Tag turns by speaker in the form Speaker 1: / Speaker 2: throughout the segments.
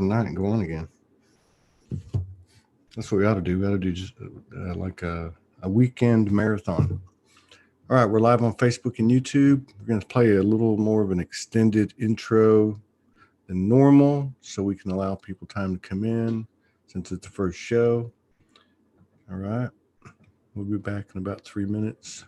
Speaker 1: night and go on again. That's what we ought to do. We ought to do just like a weekend marathon. All right, we're live on Facebook and YouTube. We're going to play a little more of an extended intro than normal so we can allow people time to come in since it's the first show. All right, we'll be back in about 3 minutes.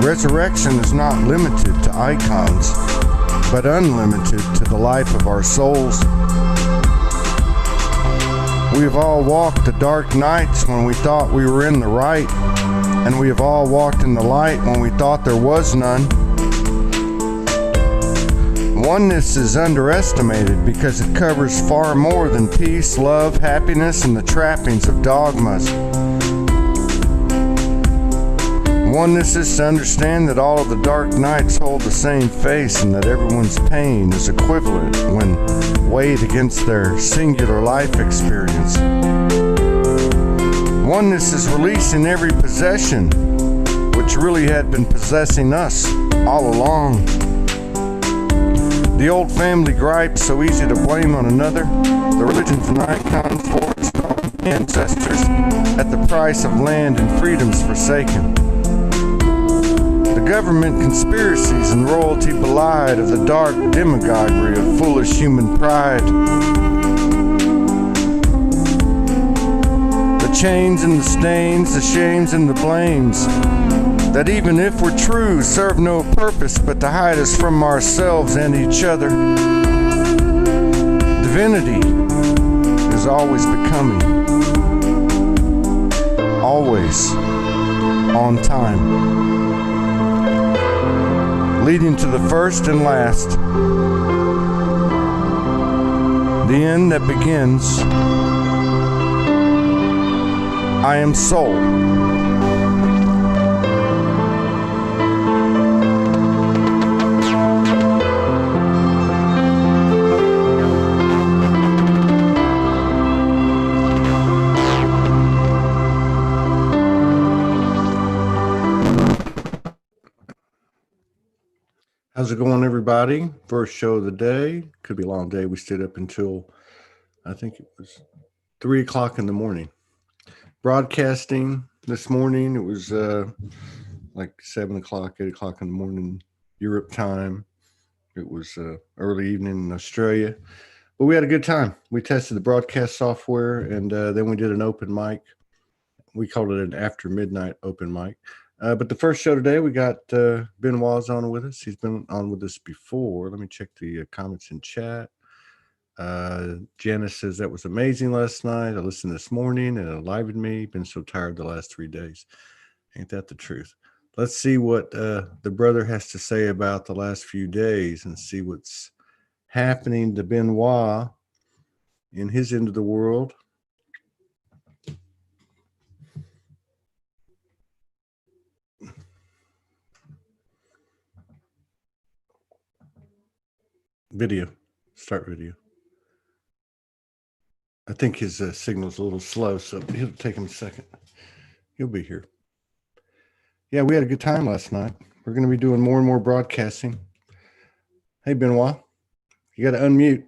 Speaker 1: Resurrection is not limited to icons, but unlimited to the life of our souls. We have all walked the dark nights when we thought we were in the right, and we have all walked in the light when we thought there was none. Oneness is underestimated because it covers far more than peace, love, happiness, and the trappings of dogmas. Oneness is to understand that all of the dark nights hold the same face and that everyone's pain is equivalent when weighed against their singular life experience. Oneness is releasing every possession which really had been possessing us all along. The old family gripe, so easy to blame on another, the religions and icons forged on ancestors at the price of land and freedoms forsaken. The government conspiracies and royalty belied of the dark demagoguery of foolish human pride. The chains and the stains, the shames and the blames, that even if we're true, serve no purpose but to hide us from ourselves and each other. Divinity is always becoming, always on time, leading to the first and last, the end that begins. I am soul. How's it going, everybody? First show of the day. Could be a long day. We stayed up until, I think it was 3 o'clock in the morning. Broadcasting this morning, it was like 7 o'clock, 8 o'clock in the morning, Europe time. It was early evening in Australia. But we had a good time. We tested the broadcast software, and then we did an open mic. We called it an after midnight open mic. But the first show today, we got Benoit on with us. He's been on with us before. Let me check the comments in chat. Janice says, that was amazing last night. I listened this morning and it enlivened me. Been so tired the last 3 days. Ain't that the truth? Let's see what the brother has to say about the last few days and see what's happening to Benoit in his end of the world. Video. Start video. I think his signal's a little slow, so it'll take him a second. He'll be here. Yeah, we had a good time last night. We're going to be doing more and more broadcasting. Hey, Benoit, you got to unmute.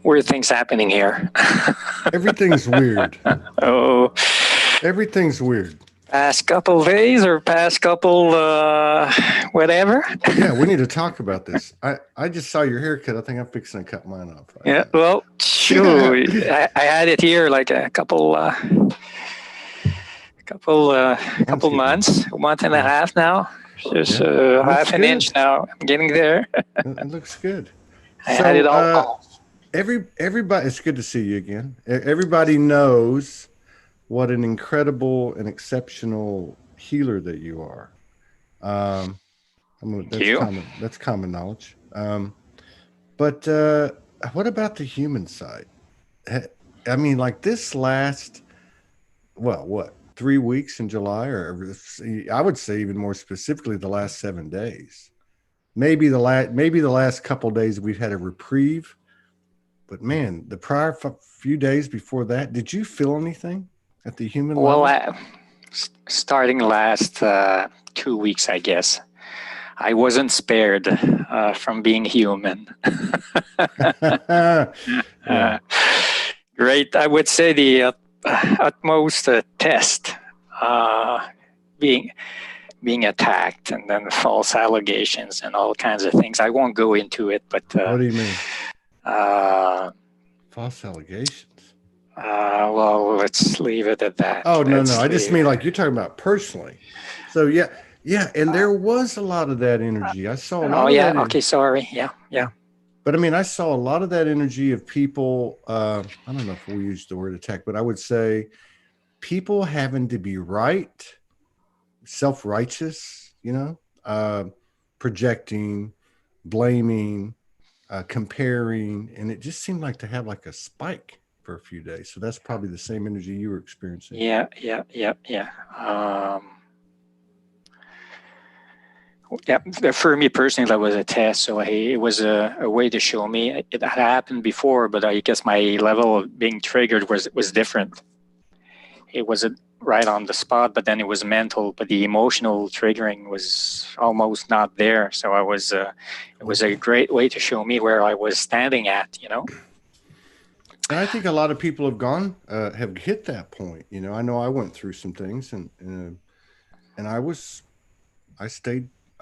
Speaker 2: Weird things happening here.
Speaker 1: Everything's weird.
Speaker 2: Oh.
Speaker 1: Everything's weird.
Speaker 2: Past couple days or past couple whatever.
Speaker 1: Yeah, we need to talk about this. I just saw your haircut. I think I'm fixing to cut mine off right
Speaker 2: Yeah,
Speaker 1: now.
Speaker 2: well, sure. I had it here like a couple months, a month and a half now. Just half an inch now. I'm getting there.
Speaker 1: It looks good.
Speaker 2: I had it all off.
Speaker 1: Everybody, it's good to see you again. Everybody knows what an incredible and exceptional healer that you are. That's common knowledge. But what about the human side? I mean, like this last, 3 weeks in July, or I would say even more specifically, the last 7 days. Maybe the last couple of days we've had a reprieve. But man, the prior few days before that, did you feel anything at the human level?
Speaker 2: Starting last 2 weeks, I guess, I wasn't spared from being human. Great. I would say the utmost test, being attacked, and then false allegations and all kinds of things. I won't go into it, but
Speaker 1: what do you mean? False allegations.
Speaker 2: Well, let's leave it at that.
Speaker 1: Oh, no. I just mean like you're talking about personally. So yeah, and there was a lot of that energy. I saw a lot of that.
Speaker 2: Okay, sorry. Yeah.
Speaker 1: But I mean, I saw a lot of that energy of people. I don't know if we use the word attack, but I would say people having to be right, self-righteous, projecting, blaming, comparing, and it just seemed like to have like a spike for a few days. So that's probably the same energy you were experiencing.
Speaker 2: Yeah. For me personally, that was a test. So it was a way to show me it had happened before, but I guess my level of being triggered was different. It wasn't right on the spot, but then it was mental. But the emotional triggering was almost not there. So it was a great way to show me where I was standing at.
Speaker 1: And I think a lot of people have hit that point. I know I went through some things, and I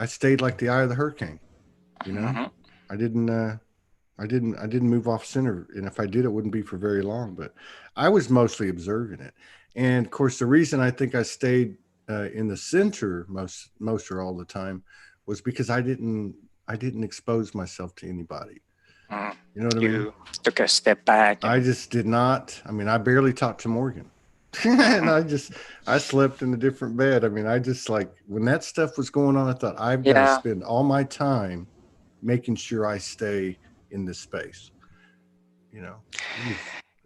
Speaker 1: stayed like the eye of the hurricane.
Speaker 2: Mm-hmm.
Speaker 1: I didn't move off center, and if I did, it wouldn't be for very long. But I was mostly observing it, and of course, the reason I think I stayed in the center most or all the time was because I didn't expose myself to anybody. You know what I mean?
Speaker 2: You took a step back.
Speaker 1: I just did not. I mean, I barely talked to Morgan. And I slept in a different bed. I mean, I just when that stuff was going on, I thought I've got to spend all my time making sure I stay in this space,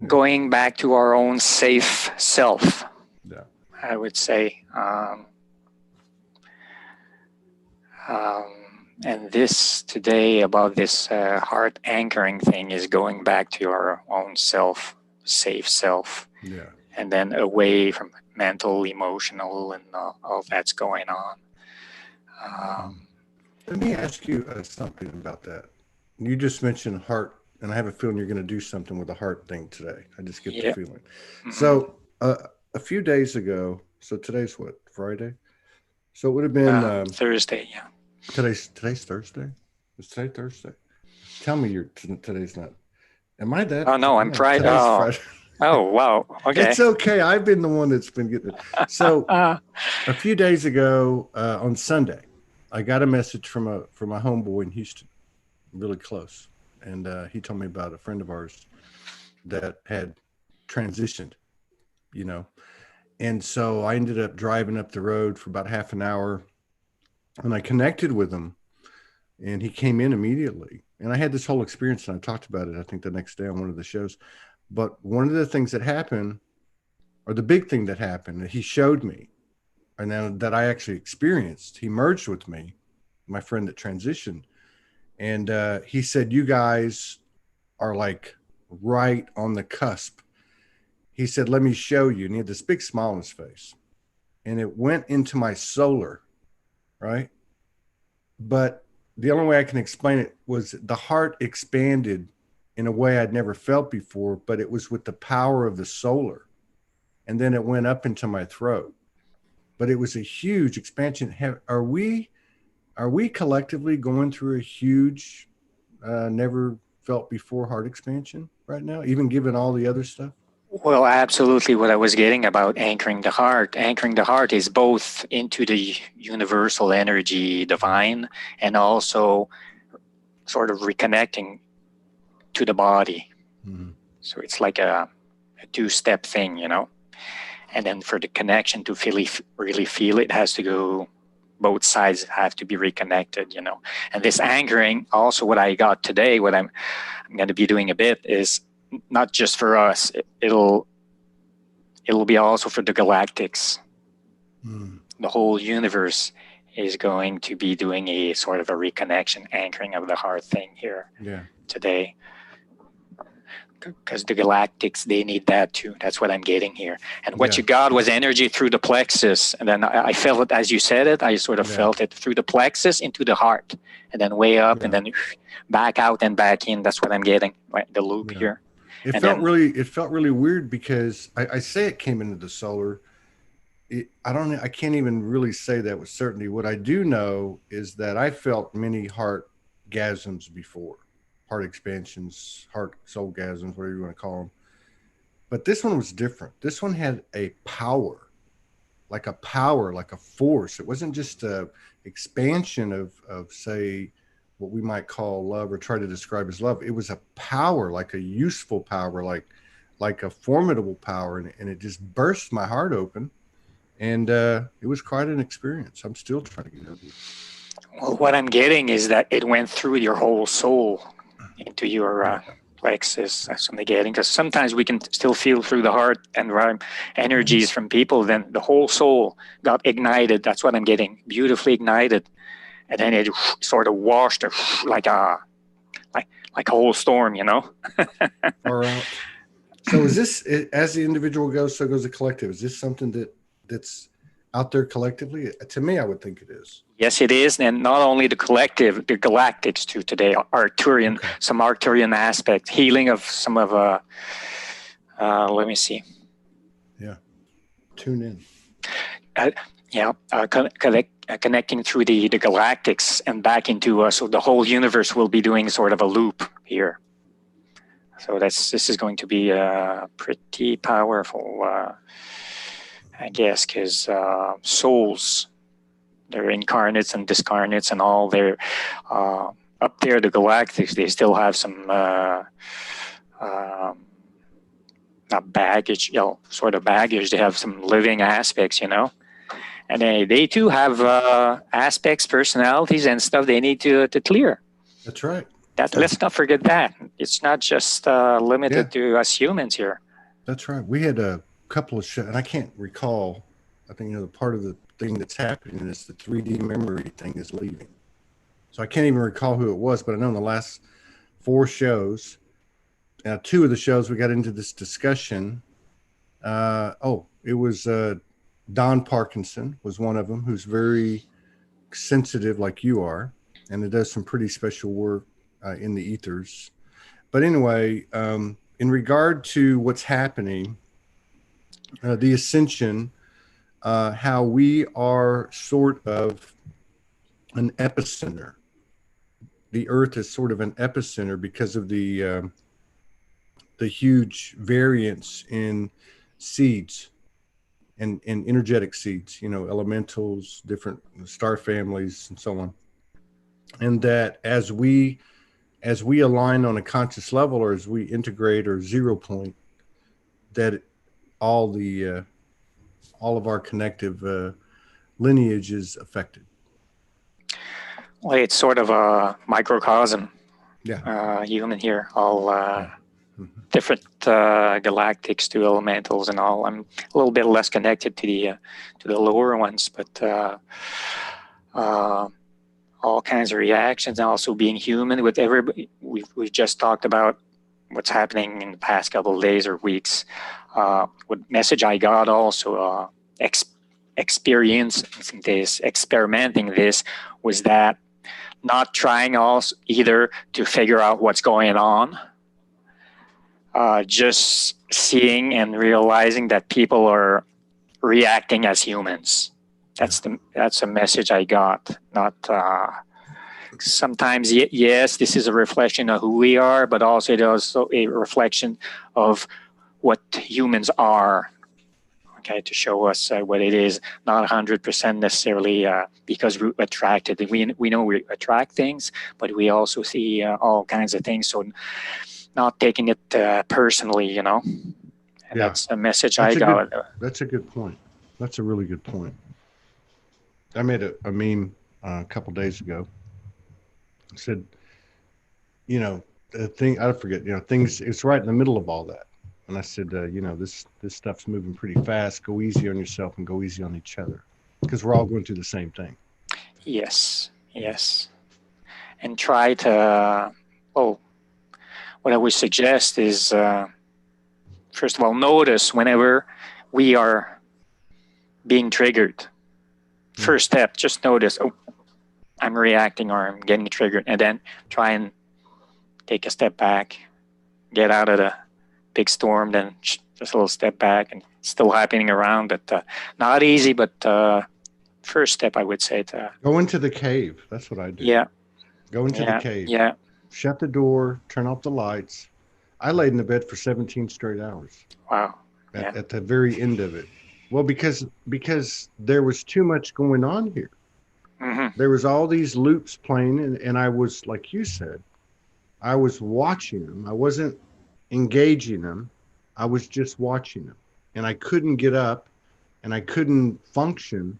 Speaker 2: Going back to our own safe self.
Speaker 1: Yeah.
Speaker 2: I would say. And this today about this heart anchoring thing is going back to our own self, safe self.
Speaker 1: Yeah.
Speaker 2: And then away from mental, emotional, and all that's going on.
Speaker 1: Let me ask you something about that. You just mentioned heart, and I have a feeling you're going to do something with the heart thing today. I just get the feeling. Mm-hmm. So a few days ago, so today's what, Friday? So it would have been
Speaker 2: Thursday, yeah.
Speaker 1: Today's Thursday? Is today Thursday? Tell me today's not. Am I that?
Speaker 2: Oh, no, I'm Friday.
Speaker 1: Friday.
Speaker 2: Oh, wow. Okay.
Speaker 1: It's okay. I've been the one that's been getting it. So a few days ago on Sunday, I got a message from a homeboy in Houston, really close. And he told me about a friend of ours that had transitioned, And so I ended up driving up the road for about half an hour, and I connected with him, and he came in immediately. And I had this whole experience, and I talked about it, I think, the next day on one of the shows. But one of the things that happened, or the big thing that happened, that he showed me, and then that I actually experienced, he merged with me, my friend that transitioned. And he said, you guys are like right on the cusp. He said, let me show you. And he had this big smile on his face. And it went into my solar, right? But the only way I can explain it was the heart expanded in a way I'd never felt before, but it was with the power of the solar. And then it went up into my throat. but it was a huge expansion. Are we collectively going through a huge, never felt before heart expansion right now, even given all the other stuff?
Speaker 2: Well, absolutely. What I was getting about anchoring the heart. Anchoring the heart is both into the universal energy, divine, and also sort of reconnecting to the body. Mm-hmm. So it's like a two-step thing, you know. And then for the connection to really feel it, has to go, both sides have to be reconnected, you know. And this anchoring, also what I got today, what I'm going to be doing a bit, is not just for us. It'll be also for the galactics. The whole universe is going to be doing a sort of a reconnection, anchoring of the heart thing here today. Because the galactics, they need that too. That's what I'm getting here. And what you got was energy through the plexus. And then I felt it as you said it. I sort of felt it through the plexus into the heart. And then way up and then back out and back in. That's what I'm getting, right? The loop here.
Speaker 1: It felt really weird because I say it came into the solar. I can't even really say that with certainty. What I do know is that I felt many heart gasms before. Heart expansions, heart soulgasms, whatever you want to call them. But this one was different. This one had a power, like a force. It wasn't just a expansion of say, what we might call love or try to describe as love. It was a power, like a useful power, like a formidable power. And it just burst my heart open. And it was quite an experience. I'm still trying to get over it.
Speaker 2: Well, what I'm getting is that it went through your whole soul into your plexus. That's what I'm getting. Because sometimes we can still feel through the heart and energies from people. Then the whole soul got ignited. That's what I'm getting. Beautifully ignited. And then it sort of washed like a whole storm, you know?
Speaker 1: All right. So is this, as the individual goes, so goes the collective? Is this something that's out there collectively? To me, I would think it is.
Speaker 2: Yes, it is. And not only the collective, the galactics too today, Arcturian, some Arcturian aspect, healing of some of, let me see.
Speaker 1: Yeah. Tune in.
Speaker 2: Connecting through the galactics and back into so the whole universe will be doing sort of a loop here. So this is going to be pretty powerful, I guess, because souls, they're incarnates and discarnates and all. They're up there, the galactics. They still have some not baggage, sort of baggage. They have some living aspects, you know. And they too have aspects, personalities, and stuff they need to clear.
Speaker 1: That's right.
Speaker 2: Let's not forget that. It's not just limited to us humans here.
Speaker 1: That's right. We had a couple of shows, and I can't recall. I think, the part of the thing that's happening is the 3D memory thing is leaving. So I can't even recall who it was, but I know in the last 4 shows, 2 of the shows we got into this discussion. It was Don Parkinson was one of them, who's very sensitive like you are, and it does some pretty special work in the ethers. But anyway, in regard to what's happening, the Ascension, how we are sort of an epicenter. The Earth is sort of an epicenter because of the huge variance in seeds. And energetic seeds, elementals, different star families, and so on. And that as we align on a conscious level, or as we integrate or 0 point, that all of our connective lineage is affected.
Speaker 2: Well, it's sort of a microcosm. Human here, all. Different galactics to elementals and all. I'm a little bit less connected to the lower ones, but all kinds of reactions, and also being human with everybody. We've just talked about what's happening in the past couple of days or weeks. What message I got also experimenting this was that not trying also either to figure out what's going on. Just seeing and realizing that people are reacting as humans. That's a message I got. Not sometimes, yes, this is a reflection of who we are, but also it is also a reflection of what humans are. Okay, to show us what it is, not 100% necessarily because we're attracted. We know we attract things, but we also see all kinds of things. So not taking it personally, you know. And that's a message I got.
Speaker 1: That's a good point. That's a really good point. I made a meme a couple days ago. I said, you know, the thing I forget, you know, things. It's right in the middle of all that. And I said, you know, this stuff's moving pretty fast. Go easy on yourself and go easy on each other, because we're all going through the same thing.
Speaker 2: Yes, and try to. Well, what I would suggest is, first of all, notice whenever we are being triggered. First step, just notice. Oh, I'm reacting or I'm getting triggered, and then try and take a step back, get out of the big storm, then just a little step back, and it's still happening around. But not easy, but first step, I would say.
Speaker 1: Go into the cave. That's what I do.
Speaker 2: Yeah.
Speaker 1: Go into the cave.
Speaker 2: Yeah.
Speaker 1: Shut the door, turn off the lights. I laid in the bed for 17 straight hours.
Speaker 2: Wow.
Speaker 1: At the very end of it. Well, because there was too much going on here.
Speaker 2: Mm-hmm.
Speaker 1: There was all these loops playing, and I was, like you said, I was watching them. I wasn't engaging them. I was just watching them. And I couldn't get up and I couldn't function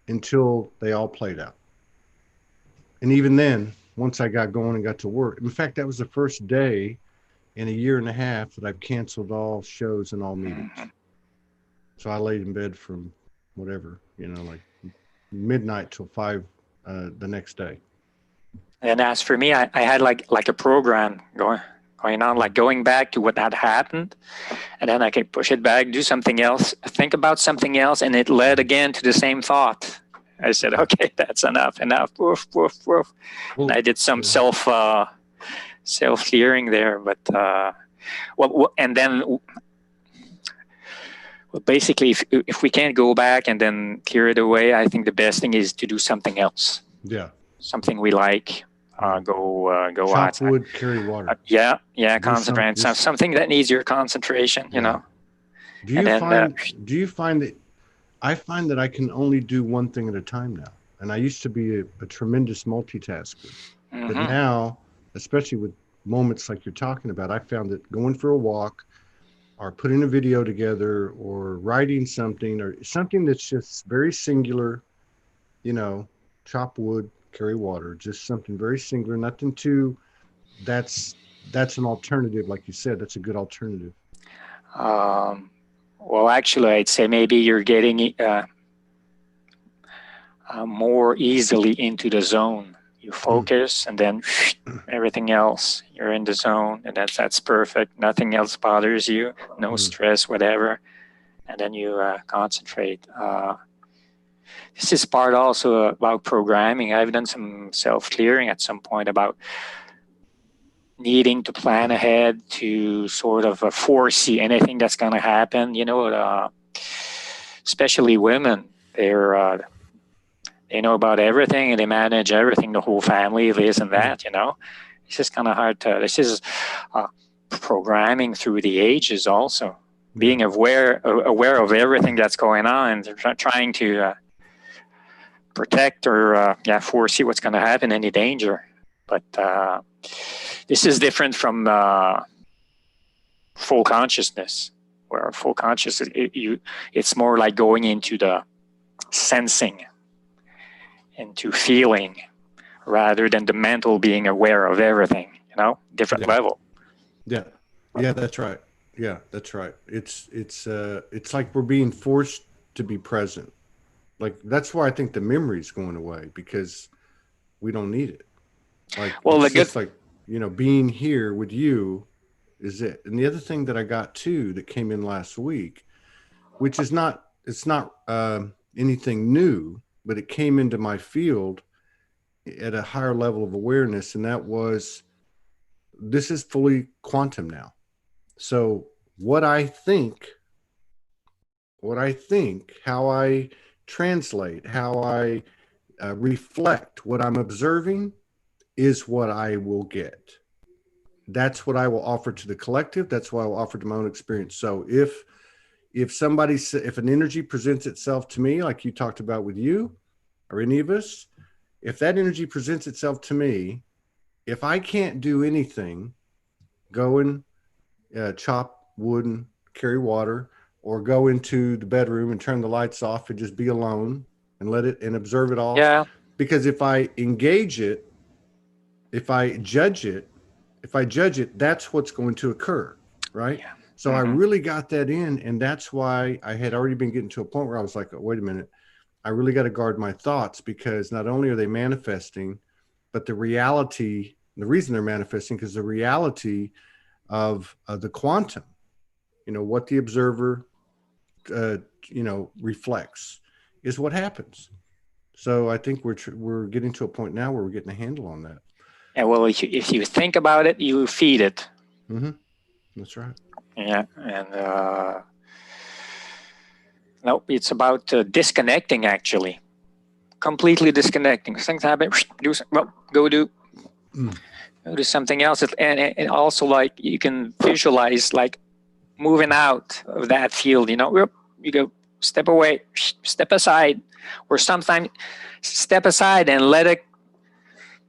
Speaker 1: until they all played out. And even then, once I got going and got to work, in fact, that was the first day in a year and a half that I've canceled all shows and all meetings. Mm-hmm. So I laid in bed from whatever, you know, like midnight till 5 the next day.
Speaker 2: And as for me, I had like a program going on, like going back to what had happened, and then I could push it back, do something else, think about something else, and it led again to the same thought. I said, okay, that's enough. Woof, woof, woof. And I did some self clearing there, but and then basically, if we can't go back and then clear it away, I think the best thing is to do something else.
Speaker 1: Yeah.
Speaker 2: Something we like. Go
Speaker 1: chop wood, carry water.
Speaker 2: Concentrate. Something that needs your concentration, you know.
Speaker 1: Do you find that I find that I can only do one thing at a time now? And I used to be a tremendous multitasker. Mm-hmm. But now, especially with moments like you're talking about, I found that going for a walk or putting a video together or writing something or something that's just very singular, you know, chop wood, carry water, just something very singular, nothing too, that's an alternative. Like you said, that's a good alternative.
Speaker 2: Well, actually, I'd say maybe you're getting more easily into the zone. You focus and then everything else, you're in the zone, and that's perfect. Nothing else bothers you, no stress, whatever. And then you concentrate. This is part also about programming. I've done some self-clearing at some point about needing to plan ahead to sort of foresee anything that's going to happen. You know, especially women, they know about everything and they manage everything, the whole family, this and that, you know. It's just kind of hard to, this is programming through the ages also. Being aware of everything that's going on and trying to protect or foresee what's going to happen, any danger. But this is different from full consciousness, where full consciousness, it's more like going into the sensing, into feeling, rather than the mental being aware of everything, you know, different level.
Speaker 1: Yeah, that's right. Yeah, that's right. It's like we're being forced to be present. Like, that's why I think the memory is going away, because we don't need it. Like, well, it's just like, you know, being here with you is it. And the other thing that I got too that came in last week, which is not, it's not anything new, but it came into my field at a higher level of awareness. And that was, this is fully quantum now. So what I think, how I translate, how I reflect what I'm observing is what I will get. That's what I will offer to the collective. That's what I will offer to my own experience. So if an energy presents itself to me, like you talked about with you or any of us, if that energy presents itself to me, if I can't do anything, go and chop wood and carry water, or go into the bedroom and turn the lights off and just be alone and let it and observe it all.
Speaker 2: Yeah.
Speaker 1: Because if I engage it, if I judge it, that's what's going to occur, right?
Speaker 2: Yeah.
Speaker 1: So I really got that in, and that's why I had already been getting to a point where I was like, oh, wait a minute, I really got to guard my thoughts, because not only are they manifesting, but the reality, the reason they're manifesting, because the reality of the quantum, what the observer, reflects is what happens. So I think we're getting to a point now where we're getting a handle on that.
Speaker 2: Yeah, well, if you think about it, you feed it.
Speaker 1: Mm-hmm. That's right.
Speaker 2: Yeah, and no, it's about disconnecting, actually. Completely disconnecting. Things happen, go do something else. And also, like, you can visualize, like, moving out of that field, you go step away, step aside, or sometimes step aside and let it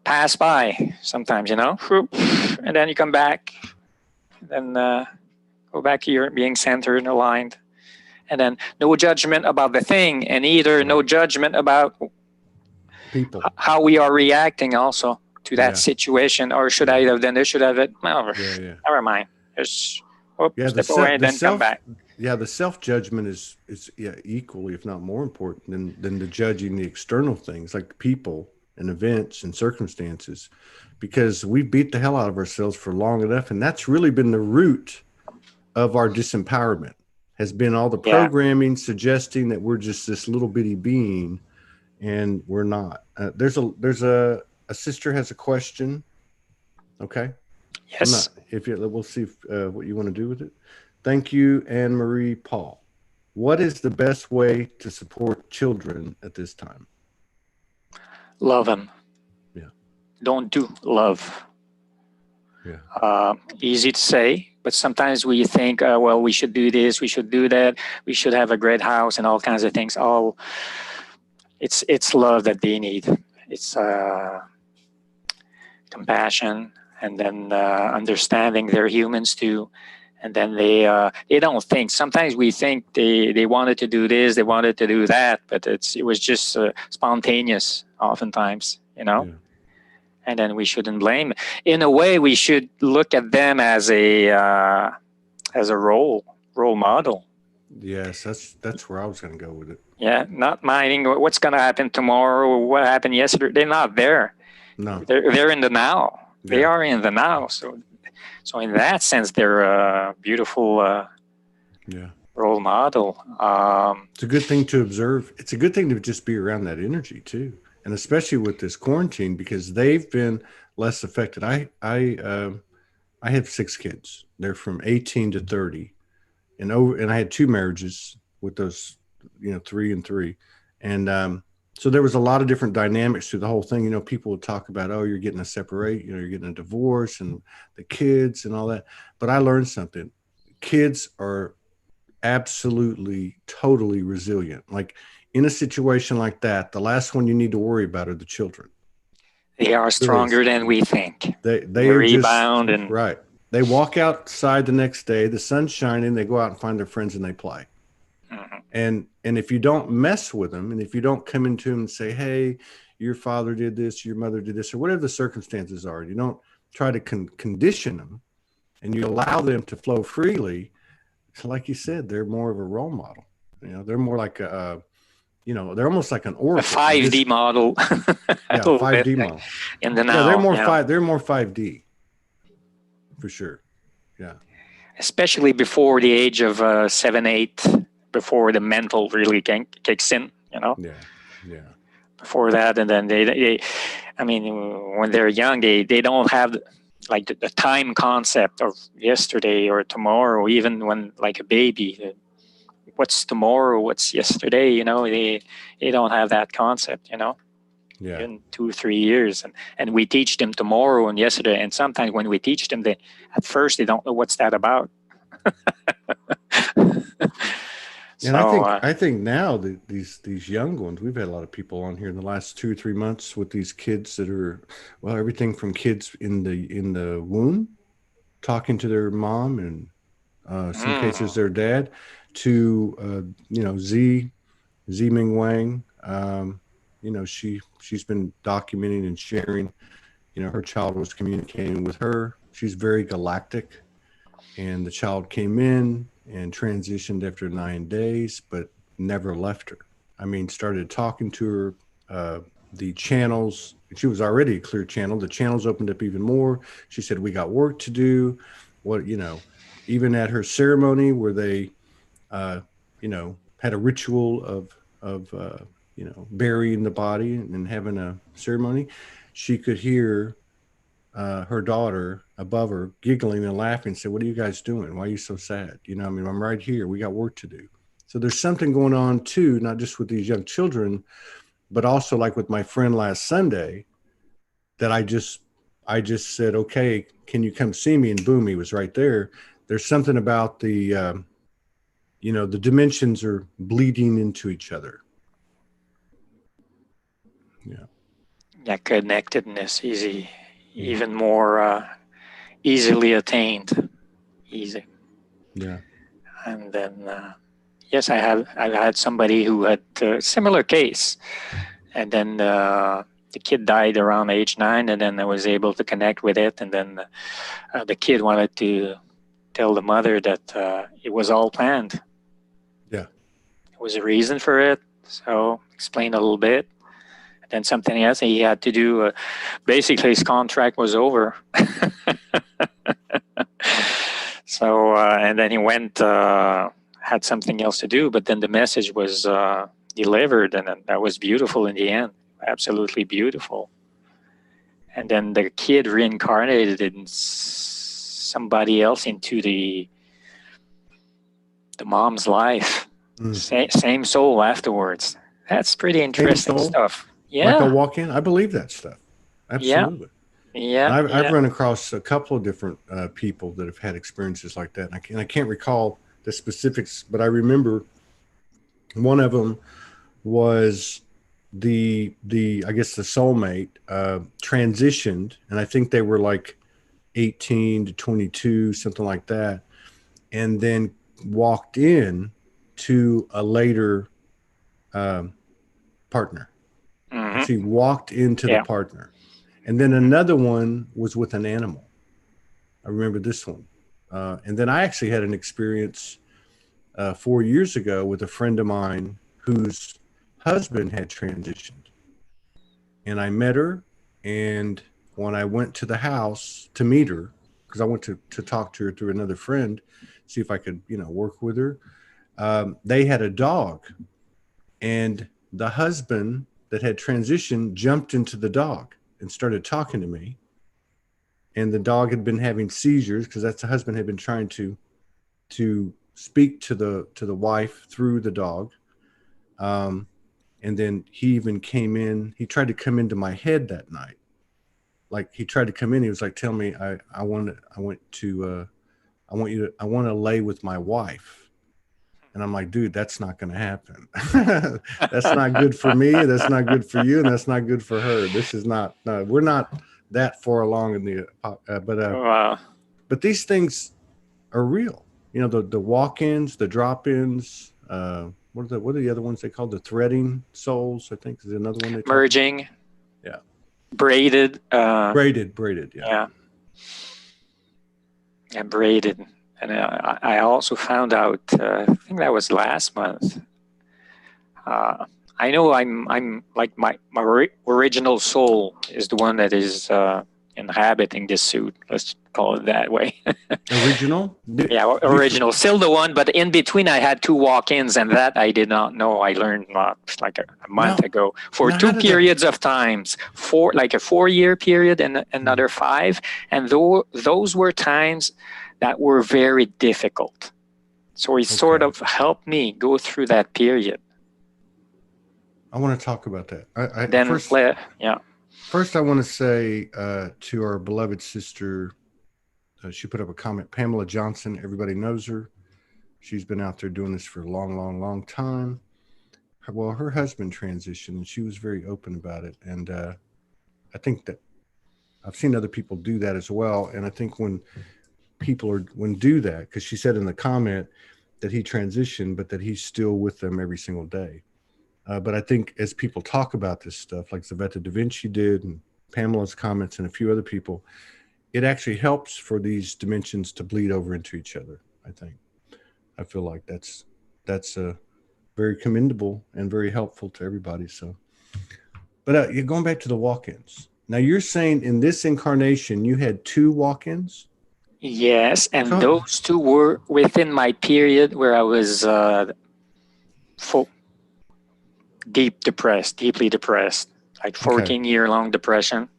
Speaker 2: pass by sometimes, and then you come back, and then go back here, being centered and aligned, and then no judgment about the thing, and either no judgment about
Speaker 1: people,
Speaker 2: how we are reacting also to that situation, or should I have done this, should I have it, well, never mind, just step away and then come back.
Speaker 1: Yeah, the self-judgment is equally, if not more important than the judging the external things, like people and events and circumstances, because we beat the hell out of ourselves for long enough. And that's really been the root of our disempowerment, has been all the programming suggesting that we're just this little bitty being, and we're not. There's a sister has a question. Okay.
Speaker 2: Yes.
Speaker 1: We'll see what you want to do with it. Thank you, Anne Marie Paul. What is the best way to support children at this time?
Speaker 2: Love them.
Speaker 1: Yeah.
Speaker 2: Don't do love.
Speaker 1: Yeah.
Speaker 2: Easy to say, but sometimes we think, well, we should do this, we should do that, we should have a great house and all kinds of things. It's love that they need. It's compassion, and then understanding they're humans too. And then they don't think. Sometimes we think they wanted to do this, they wanted to do that, but it was just spontaneous oftentimes, Yeah. And then we shouldn't blame. In a way, we should look at them as a role model.
Speaker 1: Yes, that's where I was going to go with it.
Speaker 2: Yeah, not minding what's going to happen tomorrow or what happened yesterday. They're not there.
Speaker 1: No,
Speaker 2: they're in the now. Yeah. They are in the now. So in that sense, they're a beautiful role model.
Speaker 1: It's a good thing to observe. It's a good thing to just be around that energy too, and especially with this quarantine, because they've been less affected. I have 6 kids. They're from 18 to 30, and I had 2 marriages with those, 3 and 3, and so there was a lot of different dynamics to the whole thing. People would talk about, oh, you're getting a separate, you're getting a divorce and the kids and all that. But I learned something. Kids are absolutely, totally resilient. Like in a situation like that, the last one you need to worry about are the children.
Speaker 2: They are stronger than we think.
Speaker 1: They
Speaker 2: rebound
Speaker 1: just, right. They walk outside the next day, the sun's shining, they go out and find their friends and they play. Mm-hmm. And if you don't mess with them, and if you don't come into them and say, hey, your father did this, your mother did this, or whatever the circumstances are, you don't try to condition them, and you allow them to flow freely. So like you said, they're more of a role model. They're more like they're almost like an oracle.
Speaker 2: A 5D model.
Speaker 1: Yeah, 5D model.
Speaker 2: In the now.
Speaker 1: Yeah, they're more 5D for sure. Yeah. Especially
Speaker 2: before the age of 7, 8. Before the mental really kicks in,
Speaker 1: Yeah.
Speaker 2: Before that, and then they when they're young, they don't have like the time concept of yesterday or tomorrow. Even when like a baby, what's tomorrow, what's yesterday, you know, they don't have that concept, you know.
Speaker 1: Yeah.
Speaker 2: In 2 or 3 years, and we teach them tomorrow and yesterday, and sometimes when we teach them, they at first they don't know what's that about.
Speaker 1: And
Speaker 2: So
Speaker 1: I think now that these young ones, we've had a lot of people on here in the last 2 or 3 months with these kids that are, well, everything from kids in the womb talking to their mom and some cases their dad to you know, Z Ming Wang. You know, she's been documenting and sharing. You know, her child was communicating with her. She's very galactic, and the child came in and transitioned after 9 days, but never left her. I mean, started talking to her. The channels, she was already a clear channel. The channels opened up even more. She said, "We got work to do." What, you know, even at her ceremony where they, you know, had a ritual of you know, burying the body and having a ceremony, she could hear her daughter above her giggling and laughing, said, "What are you guys doing? Why are you so sad? You know, I mean, I'm right here. We got work to do." So there's something going on too, not just with these young children, but also like with my friend last Sunday, that I just said, "Okay, can you come see me?" And boom, he was right there. There's something about the, you know, the dimensions are bleeding into each other.
Speaker 2: yeah, connectedness, even more easily attained, easy.
Speaker 1: Yeah.
Speaker 2: And then yes, I've had somebody who had a similar case, and then the kid died around age 9, and then I was able to connect with it, and then the kid wanted to tell the mother that it was all planned.
Speaker 1: Yeah.
Speaker 2: There was a reason for it, so explain a little bit. And then something else he had to do. Basically, his contract was over. So, and then he went, had something else to do, but then the message was delivered, and then that was beautiful in the end. Absolutely beautiful. And then the kid reincarnated in somebody else into the mom's life. Same soul afterwards. That's pretty interesting stuff. Yeah.
Speaker 1: Like a walk-in. I believe that stuff. Absolutely.
Speaker 2: Yeah.
Speaker 1: I've run across a couple of different people that have had experiences like that. And I can't recall the specifics, but I remember one of them was the I guess the soulmate transitioned, and I think they were like 18 to 22, something like that, and then walked in to a later partner.
Speaker 2: Mm-hmm.
Speaker 1: She walked into the partner. And then another one was with an animal. I remember this one. And then I actually had an experience 4 years ago with a friend of mine whose husband had transitioned. And I met her. And when I went to the house to meet her, because I went to talk to her through another friend, see if I could, you know, work with her. They had a dog. And the husband that had transitioned jumped into the dog and started talking to me. And the dog had been having seizures because that's the husband had been trying to speak to the wife through the dog. And then he even came in. He tried to come into my head that night. Like he tried to come in. He was like, "Tell me, I want to lay with my wife." And I'm like, "Dude, that's not going to happen. That's not good for me. That's not good for you. And that's not good for her. This is not, no, we're not that far along in the, but these things are real. You know, the walk-ins, the drop-ins, what are the other ones they call the threading souls, I think is another one.
Speaker 2: Merging.
Speaker 1: Yeah.
Speaker 2: Braided.
Speaker 1: Braided. Yeah.
Speaker 2: Yeah, braided. And I also found out, I think that was last month. I know I'm like my original soul is the one that is inhabiting this suit. Let's call it that way.
Speaker 1: Original?
Speaker 2: Yeah, original. Still the one, but in between I had 2 walk-ins, and that I did not know. I learned like a month ago for 2 periods of times, like a 4-year period and another 5. And those were times that were very difficult. So he sort of helped me go through that period.
Speaker 1: Okay.
Speaker 2: helped me go through that period.
Speaker 1: I want to talk about that.
Speaker 2: Then, yeah.
Speaker 1: First, I want to say to our beloved sister, she put up a comment, Pamela Johnson. Everybody knows her. She's been out there doing this for a long, long, long time. Well, her husband transitioned, and she was very open about it. And I think that I've seen other people do that as well. And I think when do that, because she said in the comment that he transitioned, but that he's still with them every single day. But I think as people talk about this stuff, like Zavetta Da Vinci did, and Pamela's comments, and a few other people, it actually helps for these dimensions to bleed over into each other. I feel like that's very commendable and very helpful to everybody. So, but you're going back to the walk-ins. Now you're saying in this incarnation you had 2 walk-ins.
Speaker 2: Yes, and those 2 were within my period where I was deeply depressed, like 14-year-long depression.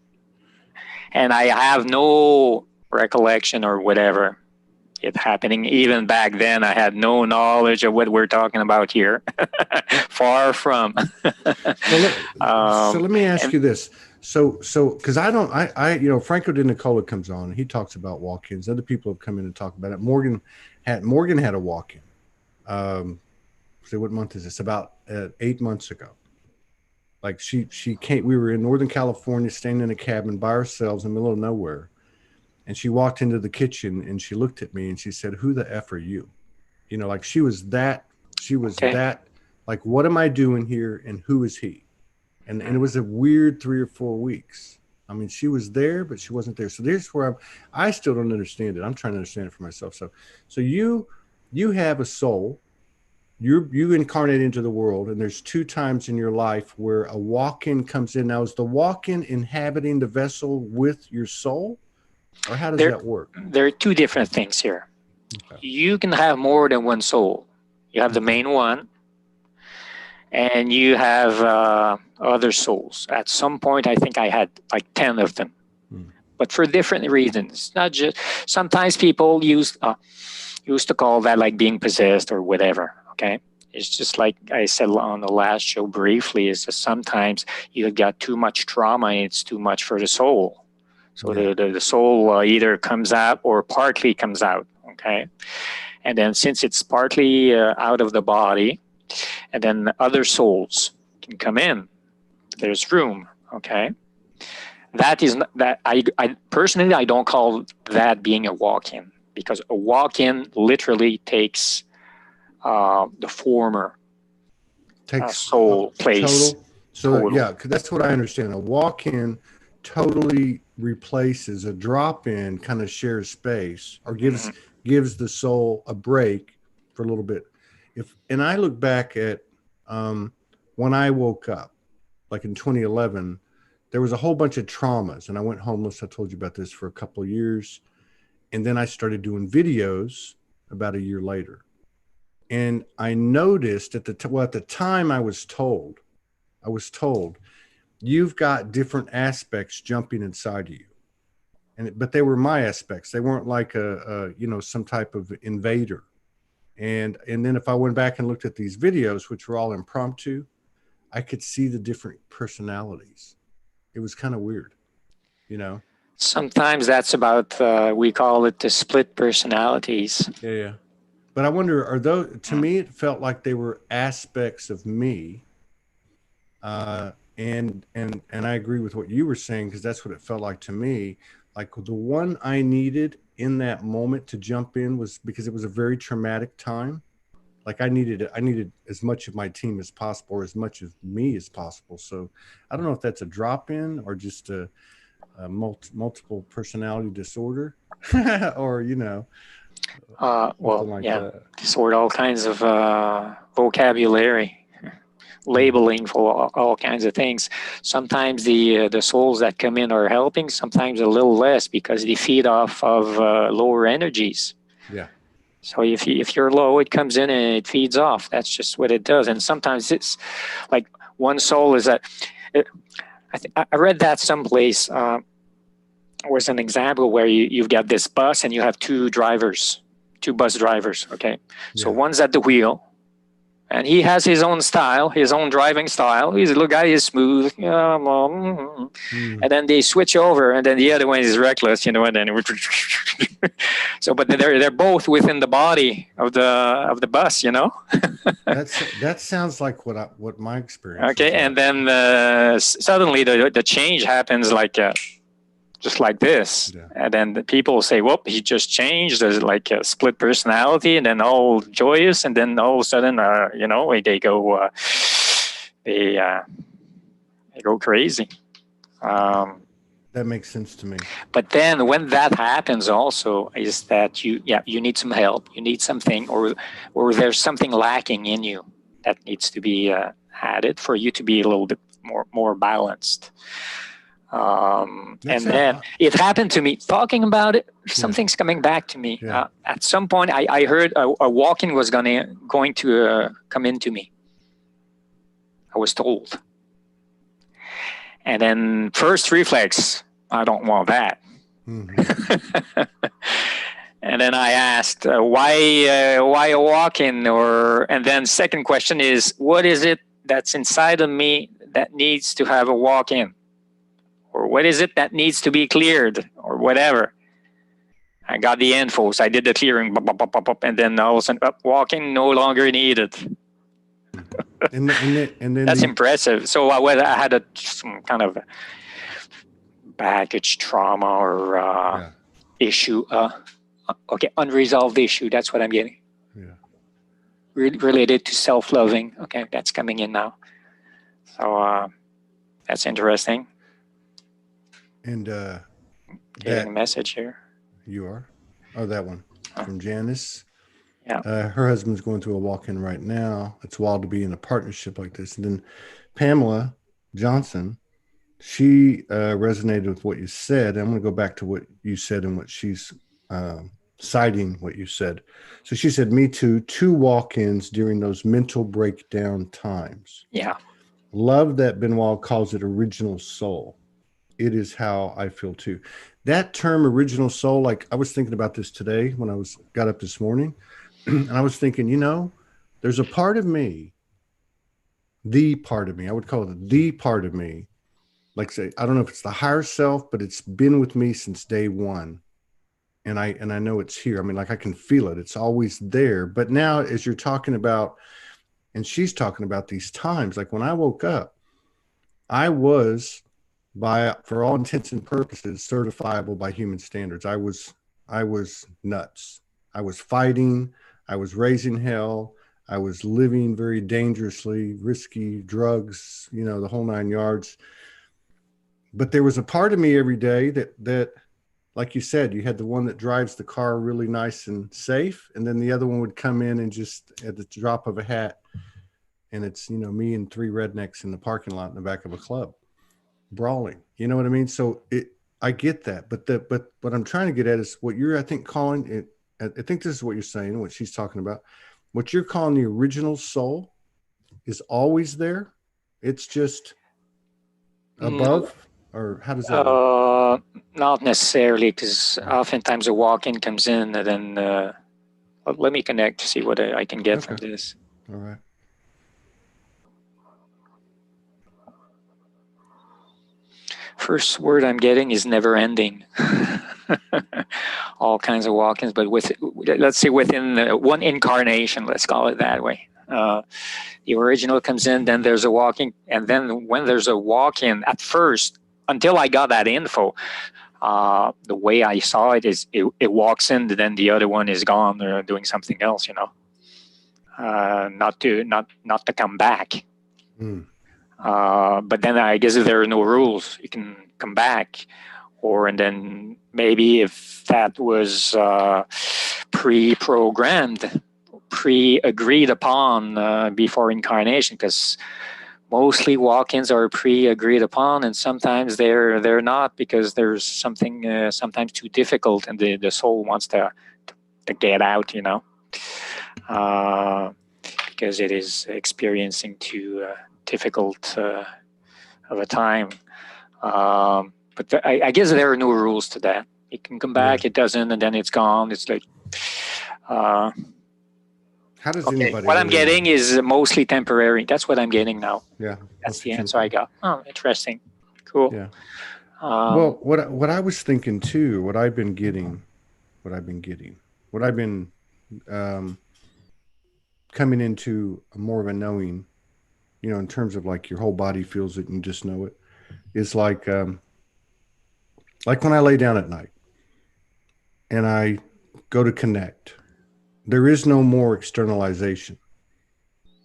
Speaker 2: And I have no recollection or whatever it happening. Even back then, I had no knowledge of what we're talking about here. Far from.
Speaker 1: So let me ask you this. So, because Franco De Nicola comes on, he talks about walk-ins. Other people have come in and talked about it. Morgan had a walk-in. So what month is this? About 8 months ago. Like she came, we were in Northern California, staying in a cabin by ourselves in the middle of nowhere. And she walked into the kitchen and she looked at me and she said, "Who the F are you?" Like she was that, like, what am I doing here? And who is he? And it was a weird 3 or 4 weeks. I mean, she was there, but she wasn't there. So there's where I still don't understand it. I'm trying to understand it for myself. So you have a soul. You incarnate into the world, and there's 2 times in your life where a walk-in comes in. Now, is the walk-in inhabiting the vessel with your soul, or how does that work?
Speaker 2: There are 2 different things here. Okay. You can have more than one soul. You have the main one, and you have other souls. At some point, I think I had like 10 of them, but for different reasons. Not just sometimes people used to call that like being possessed or whatever. Okay, it's just like I said on the last show briefly. Is that sometimes you got too much trauma and it's too much for the soul. So the soul either comes out or partly comes out. Okay, and then since it's partly out of the body, and then other souls can come in. There's room. Okay, that is not, that I personally I don't call that being a walk-in, because a walk-in literally takes the former soul place.
Speaker 1: So yeah, that's what I understand. A walk-in totally replaces a drop-in, kind of shares space, or gives the soul a break for a little bit. And I look back at when I woke up, like in 2011, there was a whole bunch of traumas, and I went homeless. I told you about this for a couple of years, and then I started doing videos about a year later. And I noticed at the time I was told, you've got different aspects jumping inside of you, but they were my aspects. They weren't like some type of invader. And then if I went back and looked at these videos, which were all impromptu, I could see the different personalities. It was kind of weird,
Speaker 2: Sometimes that's about we call it the split personalities.
Speaker 1: Yeah. But I wonder, are those, to me, it felt like they were aspects of me. And I agree with what you were saying, because that's what it felt like to me. Like the one I needed in that moment to jump in was because it was a very traumatic time. Like I needed as much of my team as possible, or as much of me as possible. So I don't know if that's a drop in or just a multiple personality disorder, or
Speaker 2: sort all kinds of vocabulary, labeling for all kinds of things. Sometimes the souls that come in are helping, sometimes a little less, because they feed off of lower energies.
Speaker 1: Yeah.
Speaker 2: So if you're low, it comes in and it feeds off. That's just what it does. And sometimes it's like one soul is that. I read that someplace. Was an example where you've got this bus and you have 2 drivers. two bus drivers. Okay, so
Speaker 1: Yeah.
Speaker 2: one's at the wheel, and he has his own style, his own driving style. He's a little guy, is smooth, and then they switch over, and then the other one is reckless, and then so, but they're both within the body of the bus,
Speaker 1: That sounds like what my experience.
Speaker 2: Okay, and then suddenly the change happens like just like this, and then the people say, "Whoop, he just changed." There's like a split personality, and then all joyous, and then all of a sudden, they go they go crazy.
Speaker 1: That makes sense to me.
Speaker 2: But then when that happens also is that you need some help, you need something, or there's something lacking in you that needs to be added for you to be a little bit more balanced. And then it happened to me, talking about it, something's coming back to me. At some point I heard a walk-in was going to come into me. I was told. And then first reflex, I don't want that. Mm-hmm. And then I asked, why a walk-in? And then second question is, what is it that's inside of me that needs to have a walk-in? Or what is it that needs to be cleared, or whatever? I got the info, so I did the clearing, and then all of a sudden, walk-in no longer needed.
Speaker 1: and then
Speaker 2: that's impressive. So I had some kind of baggage trauma or issue, unresolved issue. That's what I'm getting.
Speaker 1: Yeah.
Speaker 2: Related to self-loving. Okay, that's coming in now. So that's interesting.
Speaker 1: And
Speaker 2: getting a message here.
Speaker 1: You are? Oh, that one from Janice.
Speaker 2: Yeah.
Speaker 1: Her husband's going through a walk-in right now. It's wild to be in a partnership like this. And then Pamela Johnson, she resonated with what you said. I'm going to go back to what you said and what she's citing what you said. So she said, me too, 2 walk-ins during those mental breakdown times.
Speaker 2: Yeah.
Speaker 1: Love that Benoit calls it original soul. It is how I feel too. That term original soul, like I was thinking about this today when I got up this morning. And I was thinking, there's a part of me, the part of me, I would call it the part of me. Like say, I don't know if it's the higher self, but it's been with me since day one. And I know it's here. I mean, like I can feel it. It's always there. But now as you're talking about, and she's talking about these times, like when I woke up, I was, for all intents and purposes, certifiable by human standards. I was nuts. I was fighting. I was raising hell. I was living very dangerously, risky, drugs, the whole 9 yards. But there was a part of me every day that, like you said, you had the one that drives the car really nice and safe. And then the other one would come in and just at the drop of a hat. And it's, me and 3 rednecks in the parking lot in the back of a club brawling. You know what I mean? So I get that. But what I'm trying to get at is what you're, I think, calling it. I think this is what you're saying, what she's talking about. What you're calling the original soul is always there. It's just above, or how does that work?
Speaker 2: Not necessarily, because oftentimes a walk-in comes in, and then let me connect to see what I can get from this.
Speaker 1: All right.
Speaker 2: First word I'm getting is never ending. All kinds of walk-ins, but let's say within one incarnation, let's call it that way. The original comes in, then there's a walk-in, and then when there's a walk-in, at first, until I got that info, the way I saw it is it walks in, then the other one is gone or doing something else, not to come back.
Speaker 1: Mm.
Speaker 2: But then I guess there are no rules. You can come back, and then maybe if that was pre-programmed, pre-agreed upon before incarnation, because mostly walk-ins are pre-agreed upon, and sometimes they're not, because there's something sometimes too difficult, and the soul wants to get out, because it is experiencing too difficult of a time. But I guess there are no rules to that. It can come back, it doesn't, and then it's gone. It's like Uh,
Speaker 1: How does
Speaker 2: okay,
Speaker 1: anybody
Speaker 2: what I'm
Speaker 1: really
Speaker 2: getting
Speaker 1: know?
Speaker 2: is mostly temporary. That's what I'm getting now.
Speaker 1: Yeah.
Speaker 2: That's the
Speaker 1: what you
Speaker 2: answer I
Speaker 1: think.
Speaker 2: got. Oh, interesting. Cool.
Speaker 1: Yeah.
Speaker 2: Um,
Speaker 1: Well, what I was thinking too, what I've been getting, what I've been um, coming into more of a knowing, in terms of like your whole body feels it and you just know it, is like when I lay down at night and I go to connect, there is no more externalization.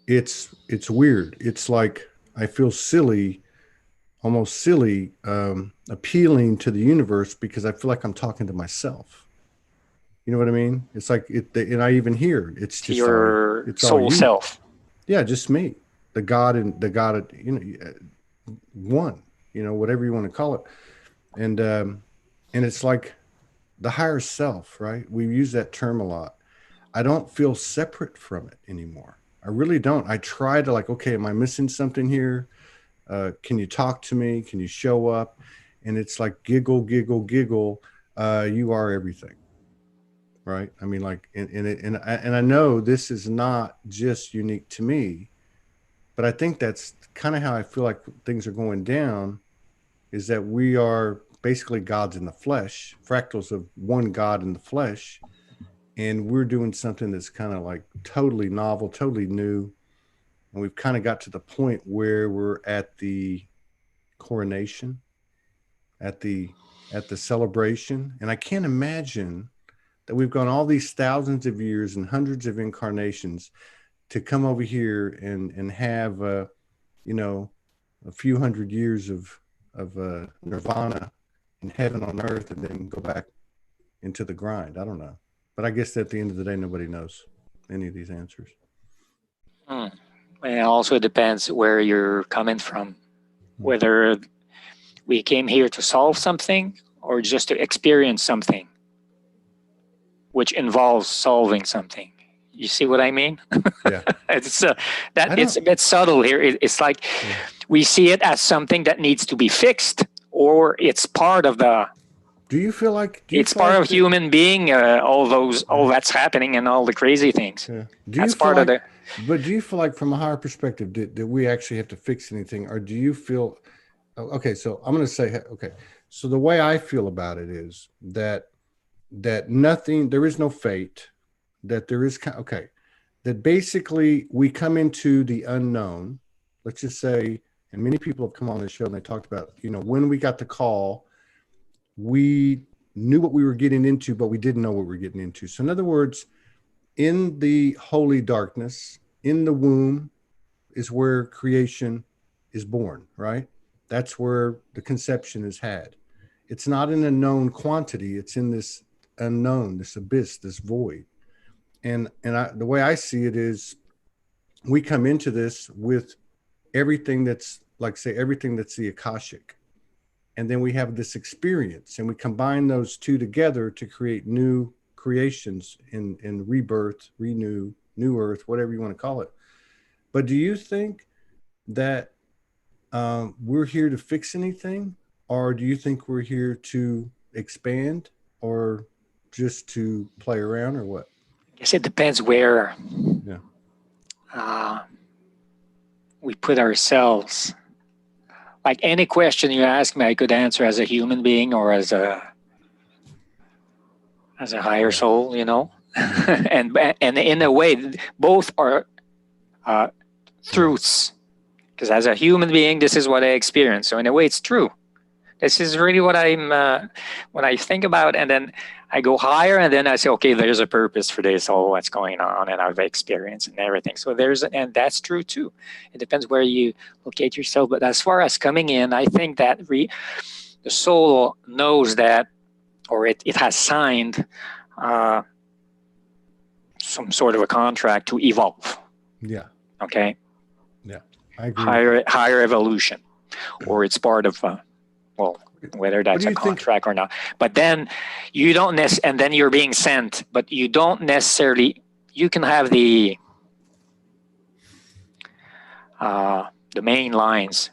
Speaker 1: It's weird. It's like I feel silly, almost silly, appealing to the universe because I feel like I'm talking to myself. You know what I mean? It's like and I even hear it's
Speaker 2: to
Speaker 1: just all
Speaker 2: your
Speaker 1: it's all
Speaker 2: soul
Speaker 1: you.
Speaker 2: self.
Speaker 1: Yeah, just me, the God, one, whatever you want to call it, and it's like the higher self, right? We use that term a lot. I don't feel separate from it anymore. I really don't. I try to like, okay, am I missing something here? Can you talk to me? Can you show up? And it's like giggle, giggle, giggle. You are everything, right? I mean, like, and I know this is not just unique to me, but I think that's kind of how I feel like things are going down. Is that we are basically gods in the flesh, fractals of one God in the flesh, and we're doing something that's kind of like totally novel, totally new, and we've kind of got to the point where we're at the coronation, at the celebration, and I can't imagine that we've gone all these thousands of years and hundreds of incarnations to come over here and have you know a few hundred years of nirvana in heaven on earth and then go back into the grind. I don't know, but I guess at the end of the day nobody knows any of these answers.
Speaker 2: Hmm. And it also depends where you're coming from,
Speaker 1: Hmm.
Speaker 2: whether we came here to solve something or just to experience something, which involves solving something. You see what I mean?
Speaker 1: Yeah.
Speaker 2: It's
Speaker 1: I
Speaker 2: that it's
Speaker 1: don't.
Speaker 2: a bit subtle here. It's like
Speaker 1: Yeah.
Speaker 2: we see it as something that needs to be fixed, or it's part of the.
Speaker 1: Do you feel like? Do you
Speaker 2: It's
Speaker 1: feel
Speaker 2: part
Speaker 1: like
Speaker 2: of
Speaker 1: that?
Speaker 2: human being. All
Speaker 1: Yeah.
Speaker 2: that's happening and all the crazy things.
Speaker 1: Yeah. Do you
Speaker 2: That's
Speaker 1: feel
Speaker 2: part of
Speaker 1: like?
Speaker 2: the.
Speaker 1: But do you feel like, from a higher perspective, did we actually have to fix anything, or do you feel? Okay, so I'm going to say, okay. So the way I feel about it is that nothing, there is no fate, that there is, okay, that basically we come into the unknown. Let's just say, and many people have come on this show and they talked about, when we got the call, we knew what we were getting into, but we didn't know what we were getting into. So in other words, in the holy darkness, in the womb is where creation is born, right? That's where the conception is had. It's not in a known quantity, it's in this unknown, this abyss, this void. And the way I see it is we come into this with everything that's, like, say, everything that's the Akashic. And then we have this experience and we combine those two together to create new creations in rebirth, renew, new earth, whatever you want to call it. But do you think that we're here to fix anything, or do you think we're here to expand, or just to play around, or what?
Speaker 2: I guess it depends where
Speaker 1: Yeah.
Speaker 2: uh, we put ourselves. Like any question you ask me, I could answer as a human being or as a higher
Speaker 1: Yeah.
Speaker 2: soul, and in a way, both are uh, truths. Because as a human being, this is what I experience. So in a way, it's true. This is really what when I think about, and then I go higher, and then I say, okay, there's a purpose for this, all what's going on, and I've experienced and everything. So and that's true too. It depends where you locate yourself. But as far as coming in, I think that the soul knows that, or it has signed uh, some sort of a contract to evolve.
Speaker 1: Yeah.
Speaker 2: Okay.
Speaker 1: Yeah. I agree.
Speaker 2: Higher evolution, or it's part of whether that's a contract or not. But then you don't and then you're being sent, but you don't necessarily. You can have the main lines,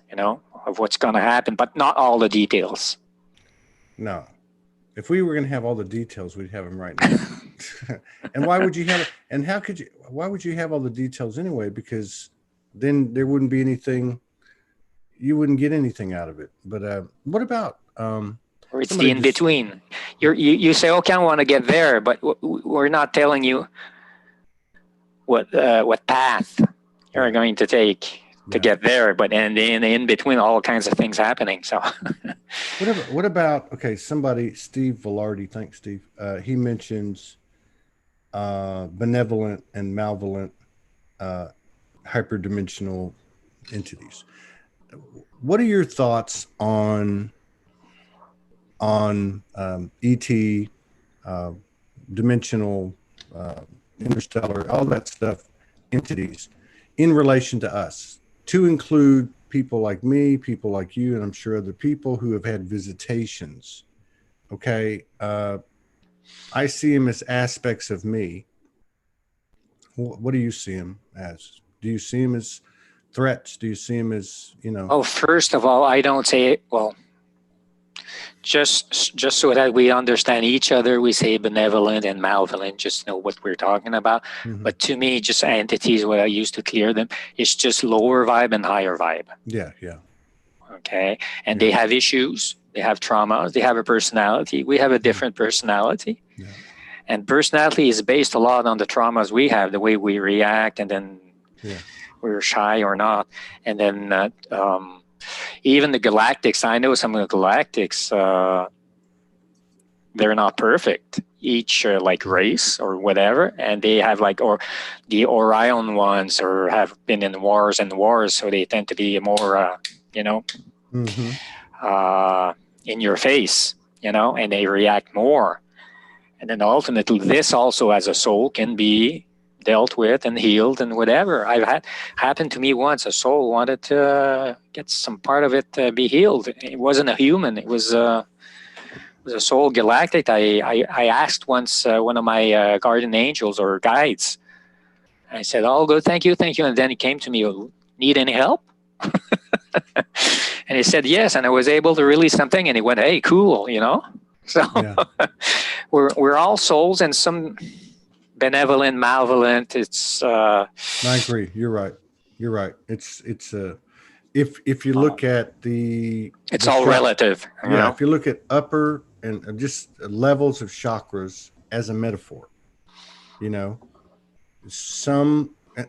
Speaker 2: of what's going to happen, but not all the details.
Speaker 1: No. If we were going to have all the details, we'd have them right now. And why would you have it? And why would you have all the details anyway? Because then there wouldn't be anything, you wouldn't get anything out of it. But what about
Speaker 2: Or it's the
Speaker 1: somebody
Speaker 2: in
Speaker 1: just,
Speaker 2: between. You say, okay, I want to get there, but we're not telling you what path you're going to take to get there. But in between, all kinds of things happening. So
Speaker 1: what about okay? Somebody, Steve Velarde, thanks, Steve. He mentions benevolent and malevolent hyperdimensional entities. What are your thoughts on ET, dimensional, interstellar, all that stuff, entities in relation to us, to include people like me, people like you, and I'm sure other people who have had visitations? Okay. I see them as aspects of me. What do you see them as? Do you see them as threats? Do you see them as,
Speaker 2: Oh, first of all, I don't say it. Well, just so that we understand each other, we say benevolent and malevolent, just know what we're talking about.
Speaker 1: Mhm.
Speaker 2: But to me, just entities, what I use to clear them, it's just lower vibe and higher vibe.
Speaker 1: Yeah.
Speaker 2: Okay. And they have issues, they have traumas, they have a personality. We have a different personality.
Speaker 1: Yeah.
Speaker 2: And personality is based a lot on the traumas we have, the way we react, and then we're shy or not. And then even the galactics, I know some of the galactics, they're not perfect, each like race or whatever. And they have or the Orion ones or have been in wars, so they tend to be more, in your face, and they react more. And then ultimately, this also as a soul can be dealt with and healed and whatever. Happened to me once. A soul wanted to get some part of it to be healed. It wasn't a human. It was a soul galactic. I asked once one of my guardian angels or guides. I said, "Oh, good, thank you." And then he came to me, "Need any help?" And he said yes, and I was able to release something. And he went, "Hey, cool," So we're all souls, and some benevolent, malevolent. It's.
Speaker 1: I agree. You're right. It's if you look at
Speaker 2: it's all relative.
Speaker 1: If you look at upper and just levels of chakras as a metaphor,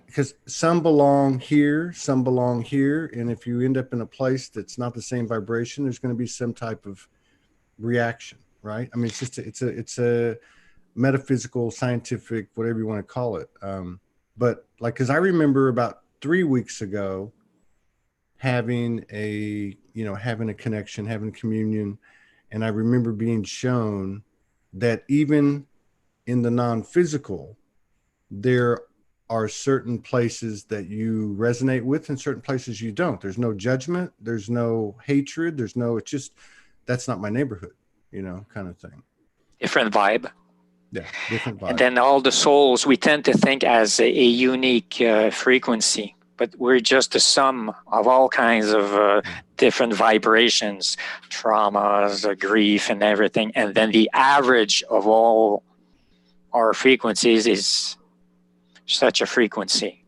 Speaker 1: because some belong here, some belong here, and if you end up in a place that's not the same vibration, there's going to be some type of reaction, right? I mean, it's just it's a metaphysical, scientific, whatever you want to call it. But because I remember about 3 weeks ago having a connection, having communion, and I remember being shown that even in the non-physical, there are certain places that you resonate with and certain places you don't. There's no judgment, there's no hatred, it's just, that's not my neighborhood, kind of thing.
Speaker 2: Different vibe.
Speaker 1: Yeah, different vibe.
Speaker 2: And then all the souls, we tend to think as a unique frequency, but we're just the sum of all kinds of different vibrations, traumas, grief, and everything. And then the average of all our frequencies is such a frequency.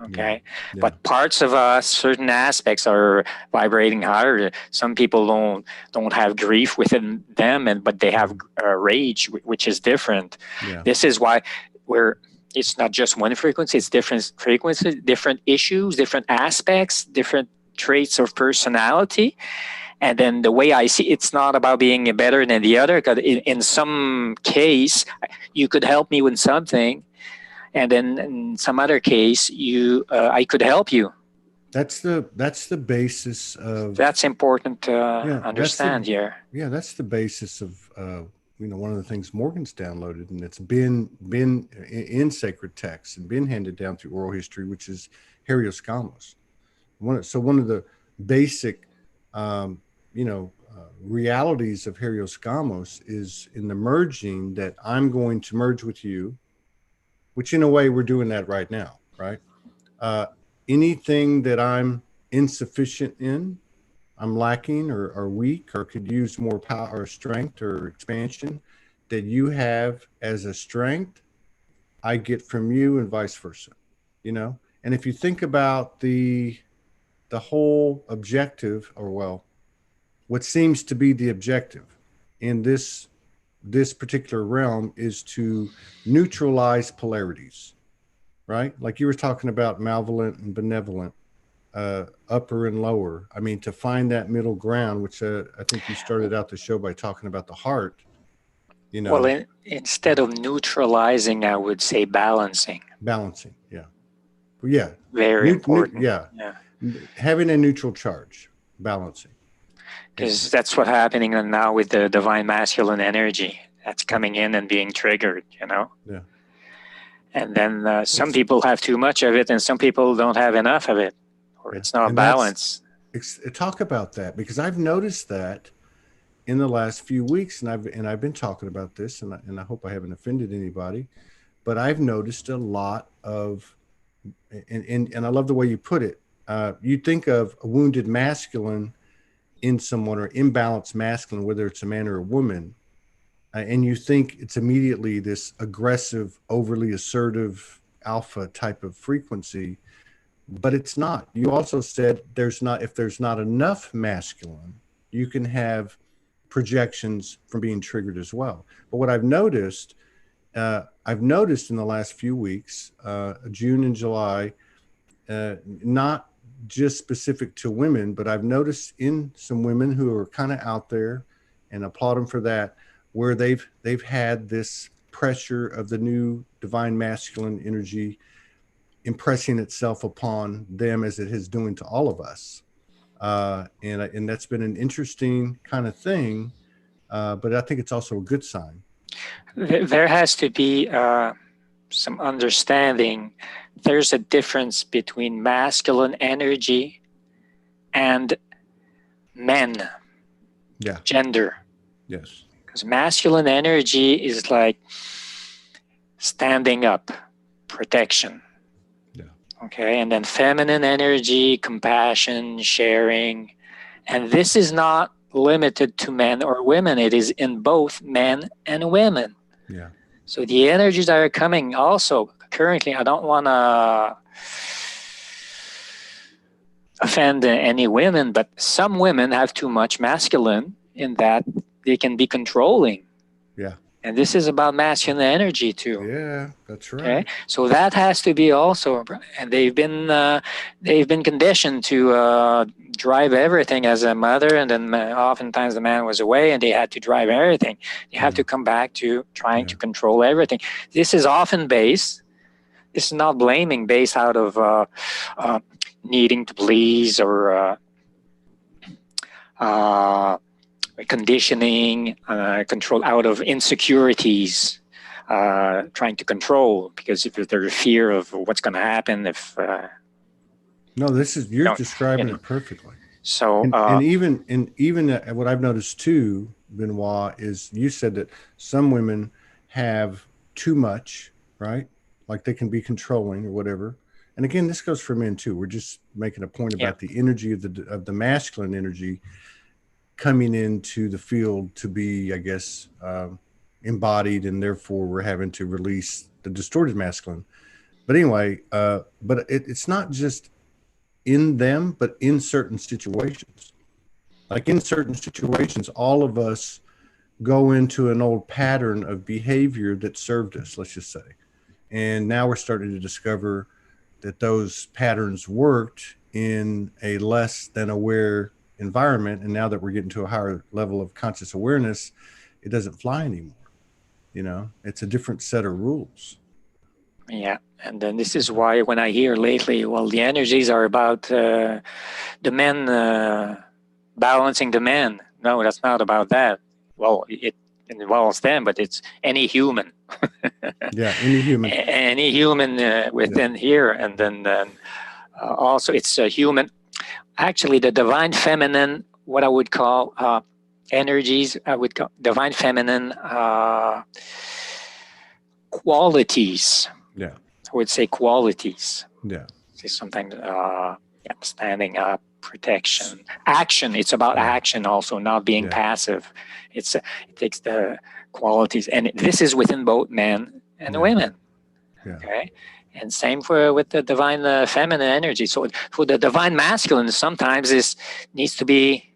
Speaker 2: Okay. Yeah. But parts of us, certain aspects are vibrating higher. Some people don't have grief within them, but they have rage, which is different. Yeah. This is why it's not just one frequency, it's different frequencies, different issues, different aspects, different traits of personality. And then the way I see it's not about being better than the other, because in some case, you could help me with something. And then in some other case, I could help you.
Speaker 1: That's the basis of.
Speaker 2: That's important to understand here.
Speaker 1: Yeah, that's the basis of one of the things Morgan's downloaded, and it's been in sacred texts and been handed down through oral history, which is Helioscamos. One of the basic realities of Helioscamos is in the merging, that I'm going to merge with you. Which in a way we're doing that right now, right? Anything that I'm insufficient in, I'm lacking or weak or could use more power or strength or expansion, that you have as a strength, I get from you, and vice versa. And if you think about the whole objective, or well, what seems to be the objective in this particular realm is to neutralize polarities, right? Like you were talking about malevolent and benevolent, upper and lower. I mean, to find that middle ground, which I think you started out the show by talking about the heart.
Speaker 2: Well, instead of neutralizing, I would say balancing.
Speaker 1: Balancing, yeah. Yeah.
Speaker 2: Very important.
Speaker 1: Yeah. Having a neutral charge, balancing.
Speaker 2: Because that's what's happening now with the divine masculine energy that's coming in and being triggered,
Speaker 1: Yeah.
Speaker 2: And then some people have too much of it and some people don't have enough of it, or it's not balanced.
Speaker 1: Talk about that, because I've noticed that in the last few weeks, and I've been talking about this, and I hope I haven't offended anybody, but I've noticed a lot of, and I love the way you put it. You think of a wounded masculine in someone, or imbalanced masculine, whether it's a man or a woman, and you think it's immediately this aggressive, overly assertive alpha type of frequency, but it's not. You also said if there's not enough masculine, you can have projections from being triggered as well. But what I've noticed in the last few weeks, June and July, not just specific to women, but I've noticed in some women who are kind of out there, and applaud them for that, where they've had this pressure of the new divine masculine energy impressing itself upon them, as it is doing to all of us. And that's been an interesting kind of thing, but I think it's also a good sign.
Speaker 2: There has to be some understanding. There's a difference between masculine energy and men.
Speaker 1: Yeah.
Speaker 2: Gender.
Speaker 1: Yes.
Speaker 2: Because masculine energy is like standing up, protection.
Speaker 1: Yeah.
Speaker 2: Okay. And then feminine energy, compassion, sharing. And this is not limited to men or women. It is in both men and women.
Speaker 1: Yeah.
Speaker 2: So the energies that are coming also currently, I don't want to offend any women, but some women have too much masculine in that they can be controlling.
Speaker 1: Yeah.
Speaker 2: And this is about masculine energy too.
Speaker 1: Yeah, that's right.
Speaker 2: Okay, so that has to be also, and they've been conditioned to drive everything as a mother, and then oftentimes the man was away, and they had to drive everything. They have to come back to trying to control everything. This is often based. This is not blaming, based out of needing to please or conditioning, control out of insecurities, trying to control, because if there's a fear of what's going to happen if...
Speaker 1: No, you're describing it perfectly.
Speaker 2: So,
Speaker 1: and even what I've noticed too, Benoit, is you said that some women have too much, right? Like they can be controlling or whatever. And again, this goes for men too. We're just making a point about the energy of the masculine energy coming into the field to be, I guess, embodied, and therefore we're having to release the distorted masculine. But anyway, but it's not just in them, but in certain situations. Like in certain situations, all of us go into an old pattern of behavior that served us, let's just say. And now we're starting to discover that those patterns worked in a less than aware environment. And now that we're getting to a higher level of conscious awareness, it doesn't fly anymore. It's a different set of rules.
Speaker 2: Yeah. And then this is why when I hear lately, well, the energies are about the men balancing the men. No, that's not about that. Well, it involves them, but it's any human.
Speaker 1: Yeah, any human.
Speaker 2: Any human within here. And then also it's a human. Actually, the divine feminine, what I would call energies, I would call divine feminine qualities.
Speaker 1: Yeah.
Speaker 2: I would say qualities.
Speaker 1: Yeah.
Speaker 2: Say something, standing up, protection, action. It's about action also, not being passive. It takes the qualities, and this is within both men and women. Okay, and same with the divine feminine energy. So for the divine masculine, sometimes needs to be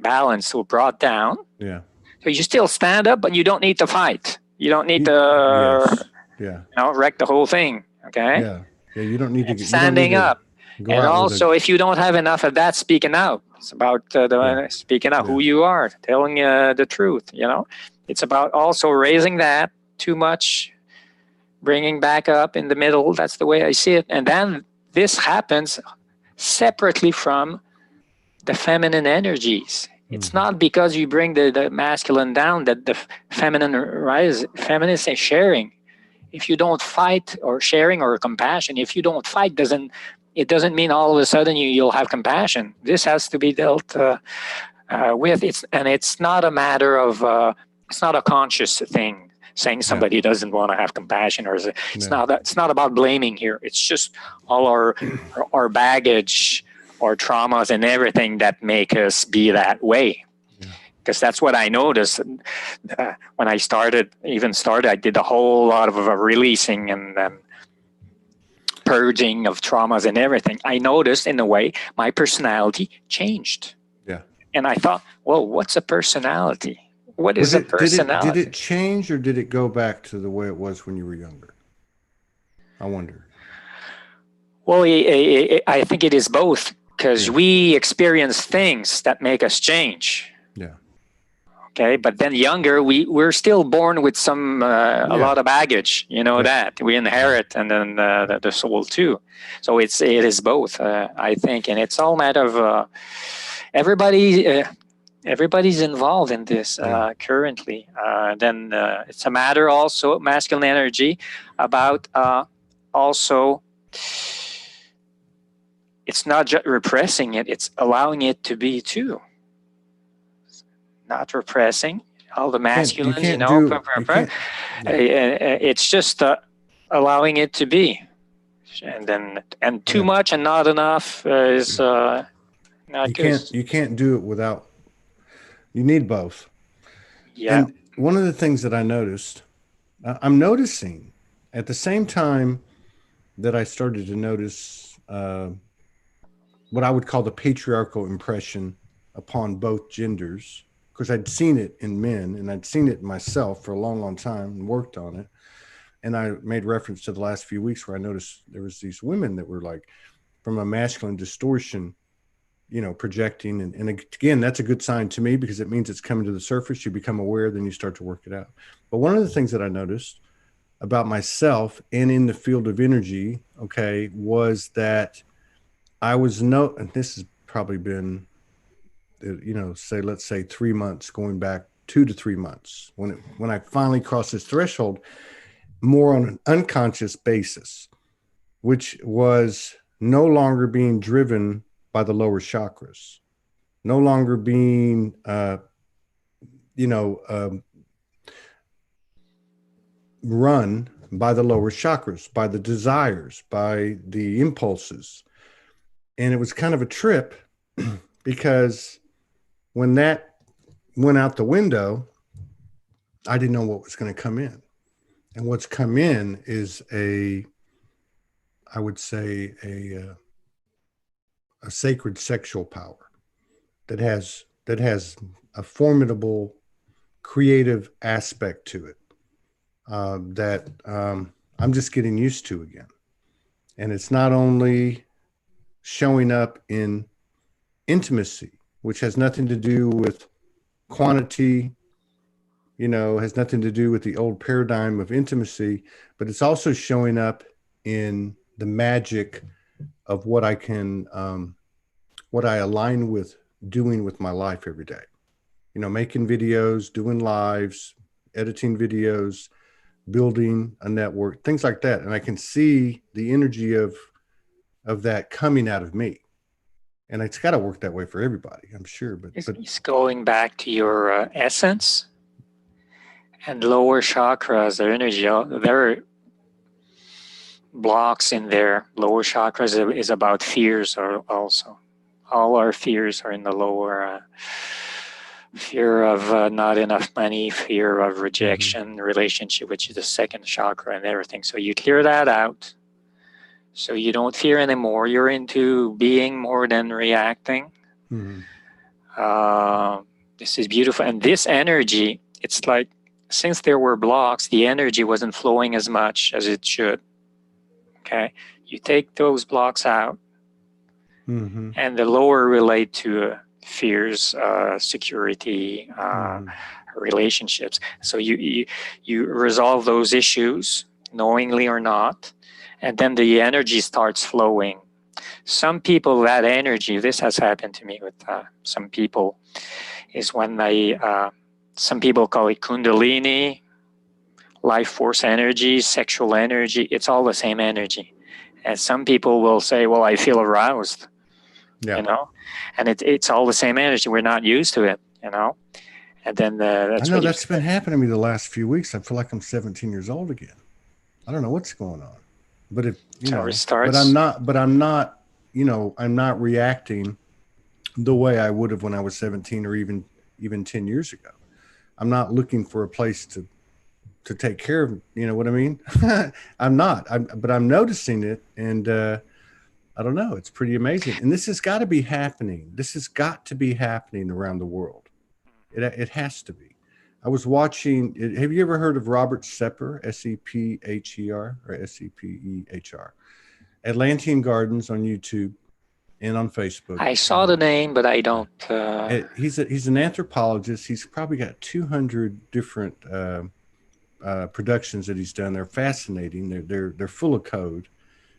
Speaker 2: balanced or brought down.
Speaker 1: Yeah.
Speaker 2: So you still stand up, but you don't need to fight. You don't need to wreck the whole thing. Okay.
Speaker 1: Yeah. Yeah. You don't need to get
Speaker 2: standing up. And also, if you don't have enough of that, speaking out. It's about speaking out who you are, telling the truth. It's about also raising that too much, bringing back up in the middle. That's the way I see it. And then this happens separately from the feminine energies. It's not because you bring the masculine down that the feminine rises. Feminine is sharing. If you don't fight, or sharing, or compassion, if you don't fight, it doesn't mean all of a sudden you'll have compassion. This has to be dealt with. It's not a matter of it's not a conscious thing saying somebody doesn't want to have compassion, or it's not about blaming here. It's just all our baggage, or traumas, and everything that make us be that way. Because that's what I noticed when I started. I did a whole lot of releasing and purging of traumas and everything. I noticed, in a way, my personality changed.
Speaker 1: Yeah.
Speaker 2: And I thought, well, what's a personality? What is a personality?
Speaker 1: Did it change, or did it go back to the way it was when you were younger? I wonder.
Speaker 2: Well, I think it is both, because we experience things that make us change.
Speaker 1: Yeah.
Speaker 2: Okay, but then younger, we're still born with some a lot of baggage. That we inherit, and then the soul too. So it is both, I think, and it's all a matter of everybody's involved in this currently. Then it's a matter also masculine energy about also. It's not just repressing it; it's allowing it to be too. Not repressing all the masculines, it's just allowing it to be, and too much and not enough is not good.
Speaker 1: You can't do it without. You need both.
Speaker 2: Yeah.
Speaker 1: And one of the things that I noticed, I'm noticing at the same time that I started to notice what I would call the patriarchal impression upon both genders. Because I'd seen it in men, and I'd seen it myself for a long, long time, and worked on it. And I made reference to the last few weeks where I noticed there was these women that were like, from a masculine distortion, projecting. And again, that's a good sign to me, because it means it's coming to the surface. You become aware, then you start to work it out. But one of the things that I noticed about myself and in the field of energy, was that I was and this has probably been, let's say 3 months, going back 2 to 3 months, when I finally crossed this threshold, more on an unconscious basis, which was no longer being driven by the lower chakras, no longer being, run by the lower chakras, by the desires, by the impulses. And it was kind of a trip because when that went out the window, I didn't know what was going to come in. And what's come in is I would say a sacred sexual power that has a formidable creative aspect to it that I'm just getting used to again. And it's not only showing up in intimacy, which has nothing to do with quantity, has nothing to do with the old paradigm of intimacy, but it's also showing up in the magic of what I can, what I align with doing with my life every day. Making videos, doing lives, editing videos, building a network, things like that. And I can see the energy of that coming out of me. And it's got to work that way for everybody, I'm sure. But
Speaker 2: it's going back to your essence and lower chakras, their energy. There are blocks in there. Lower chakras is about fears also. All our fears are in the lower. Fear of not enough money, fear of rejection, relationship, which is the second chakra, and everything. So you clear that out. So you don't fear anymore. You're into being more than reacting. This is beautiful. And this energy, it's like, since there were blocks, the energy wasn't flowing as much as it should. Okay. You take those blocks out, and the lower relate to fears, security, relationships. So you resolve those issues, knowingly or not, and then the energy starts flowing. Some people, that energy, this has happened to me with some people, is when they, some people call it Kundalini, life force energy, sexual energy. It's all the same energy. And some people will say, well, I feel aroused, you know, and it's all the same energy. We're not used to it, you know. And then that's
Speaker 1: I know that's been happening to me the last few weeks. I feel like I'm 17 years old again. I don't know what's going on, but if you know, but I'm not, you know, I'm not reacting the way I would have when I was 17 or even 10 years ago. I'm not looking for a place to take care of, you know what I mean? I'm not, but I'm noticing it. And I don't know, it's pretty amazing. And this has got to be happening. This has got to be happening around the world. It has to be. I was watching, have you ever heard of Robert Sepper, Sepher, or Sepehr? Atlantean Gardens on YouTube and on Facebook.
Speaker 2: I saw the name, but I don't.
Speaker 1: He's an anthropologist. He's probably got 200 different productions that he's done. They're fascinating. They're full of code.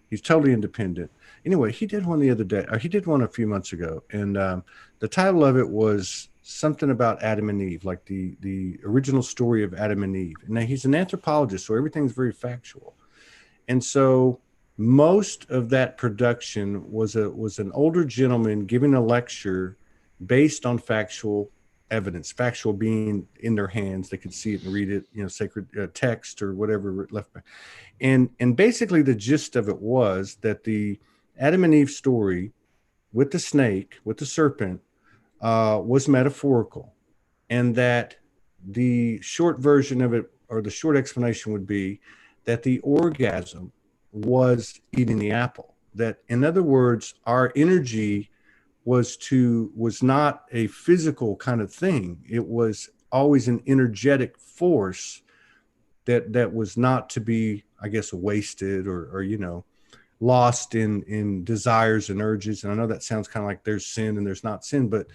Speaker 1: He's totally independent. Anyway, he did one the other day. He did one a few months ago, and the title of it was something about Adam and Eve, like the original story of Adam and Eve. Now, he's an anthropologist, so everything's very factual. And so most of that production was an older gentleman giving a lecture based on factual evidence, factual being in their hands. They could see it and read it, you know, sacred text or whatever left back. And basically the gist of it was that the Adam and Eve story with the snake, with the serpent, was metaphorical, and that the short version of it, or the short explanation, would be that the orgasm was eating the apple. That, in other words, our energy was not a physical kind of thing. It was always an energetic force that was not to be, I guess, wasted or you know, lost in desires and urges. And I know that sounds kind of like there's sin and there's not sin, but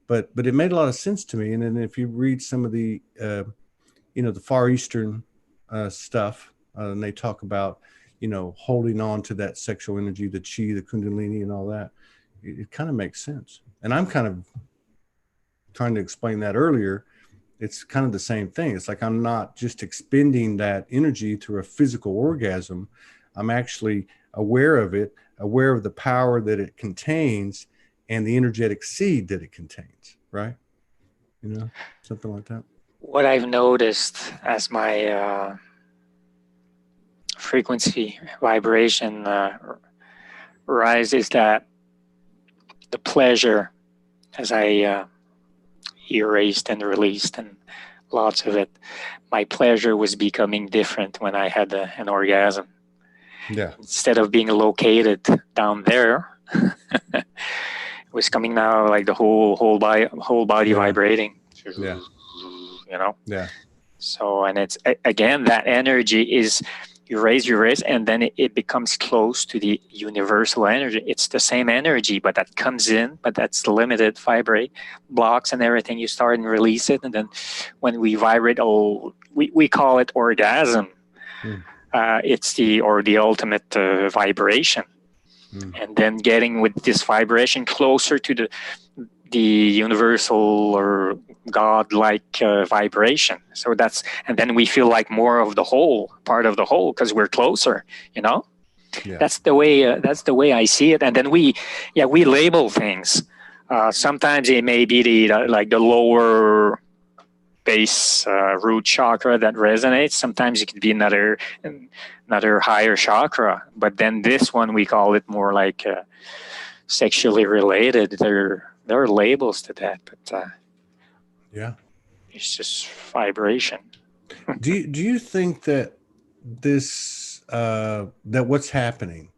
Speaker 1: it made a lot of sense to me. And then if you read some of the you know, the Far Eastern stuff, and they talk about, you know, holding on to that sexual energy, the chi, the kundalini, and all that, it kind of makes sense. And I'm kind of trying to explain that earlier. It's kind of the same thing. It's like I'm not just expending that energy through a physical orgasm. I'm actually aware of it, aware of the power that it contains and the energetic seed that it contains, right? You know, something like that.
Speaker 2: What I've noticed as my frequency vibration rises, that the pleasure, as I erased and released and lots of it, my pleasure was becoming different when I had an orgasm.
Speaker 1: Yeah.
Speaker 2: Instead of being located down there, it was coming now like the whole body vibrating.
Speaker 1: Yeah.
Speaker 2: You know.
Speaker 1: Yeah.
Speaker 2: So, and it's again, that energy is, you raise, and then it becomes close to the universal energy. It's the same energy, but that comes in, but that's limited, vibrate, blocks and everything. You start and release it. And then when we vibrate, we call it orgasm. It's the ultimate vibration. And then getting with this vibration closer to the universal or God-like vibration. So and then we feel like more of the whole, part of the whole, because we're closer, you know. Yeah. That's the way I see it. And then we label things. Sometimes it may be the lower base root chakra that resonates. Sometimes it could be another higher chakra. But then this one, we call it more like sexually related. There are labels to that, but
Speaker 1: Yeah.
Speaker 2: it's just vibration.
Speaker 1: Do you think that this that what's happening,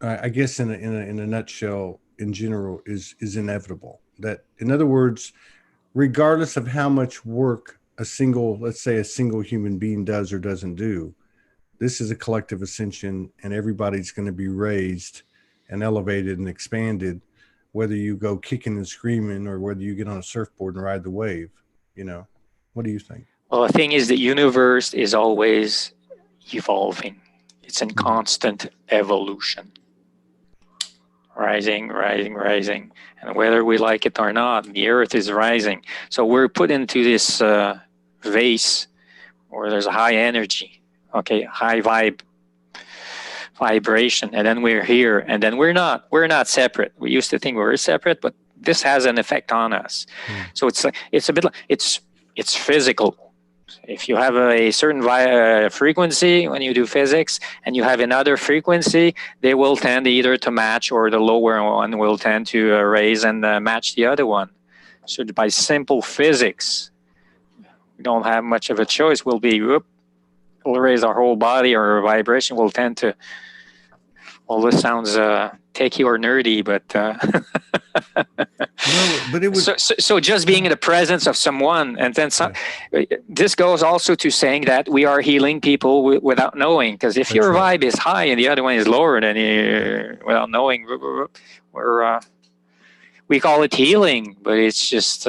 Speaker 1: I guess in a nutshell, in general, is inevitable? That, in other words, regardless of how much work let's say a single human being does or doesn't do, this is a collective ascension, and everybody's going to be raised and elevated and expanded, whether you go kicking and screaming or whether you get on a surfboard and ride the wave. What do you think?
Speaker 2: Well, the thing is, the universe is always evolving. It's in constant evolution. Rising, rising, rising. And whether we like it or not, the earth is rising. So we're put into this vase where there's a high energy, okay, high vibration. And then we're here, and then we're not separate. We used to think we were separate, but this has an effect on us. So it's a bit like, it's physical. If you have a certain frequency when you do physics, and you have another frequency, they will tend either to match, or the lower one will tend to raise and match the other one. So by simple physics, we don't have much of a choice. We'll raise our whole body, or vibration will tend to. Well, this sounds techie or nerdy, but
Speaker 1: no, but it was
Speaker 2: so just being in the presence of someone, and then this goes also to saying that we are healing people without knowing. Because if your vibe is high and the other one is lower, then without knowing, we call it healing, but it's just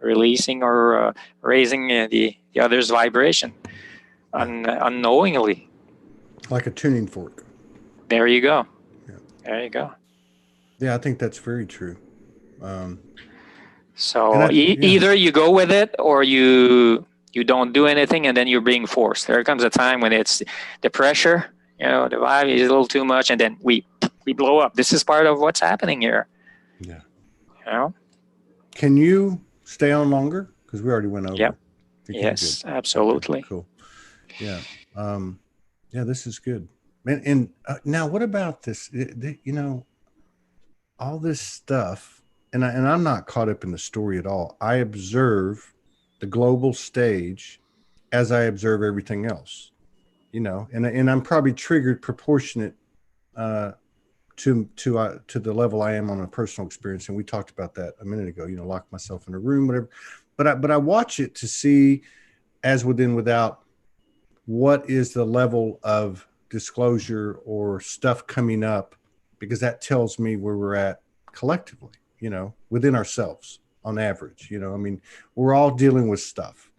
Speaker 2: releasing or raising the other's vibration unknowingly.
Speaker 1: Like a tuning fork.
Speaker 2: There you go. There you go.
Speaker 1: Yeah, I think that's very true.
Speaker 2: So either you go with it, or you don't do anything, and then you're being forced. There comes a time when it's the pressure, the vibe is a little too much, and then we blow up. This is part of what's happening here.
Speaker 1: Yeah. Can you stay on longer? Because we already went over.
Speaker 2: Yep. Yes, absolutely.
Speaker 1: Okay, cool. Yeah. Yeah, this is good. And now, what about this? All this stuff, and I'm not caught up in the story at all. I observe the global stage as I observe everything else, and I'm probably triggered proportionate to the level I am on a personal experience. And we talked about that a minute ago. Lock myself in a room, whatever. But I watch it to see, as within, without, what is the level of disclosure or stuff coming up, because that tells me where we're at collectively, within ourselves on average. We're all dealing with stuff,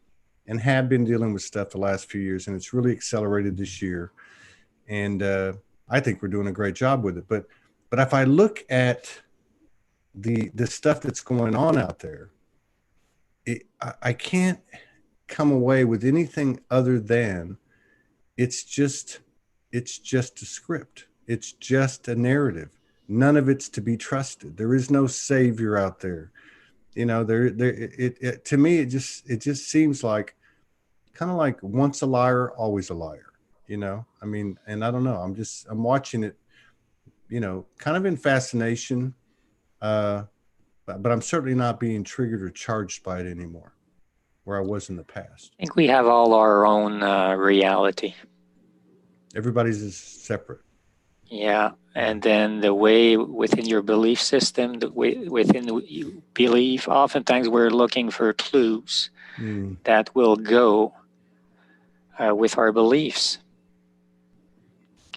Speaker 1: and have been dealing with stuff the last few years, and it's really accelerated this year. And I think we're doing a great job with it. But if I look at the stuff that's going on out there, I can't come away with anything other than it's just a script. It's just a narrative. None of it's to be trusted. There is no savior out there. To me, it just seems like kind of like once a liar, always a liar. And I don't know. I'm watching it, kind of in fascination, but I'm certainly not being triggered or charged by it anymore, where I was in the past.
Speaker 2: I think we have all our own reality.
Speaker 1: Everybody's is separate.
Speaker 2: Yeah, and then the way within your belief system, the way within you believe, oftentimes we're looking for clues that will go with our beliefs.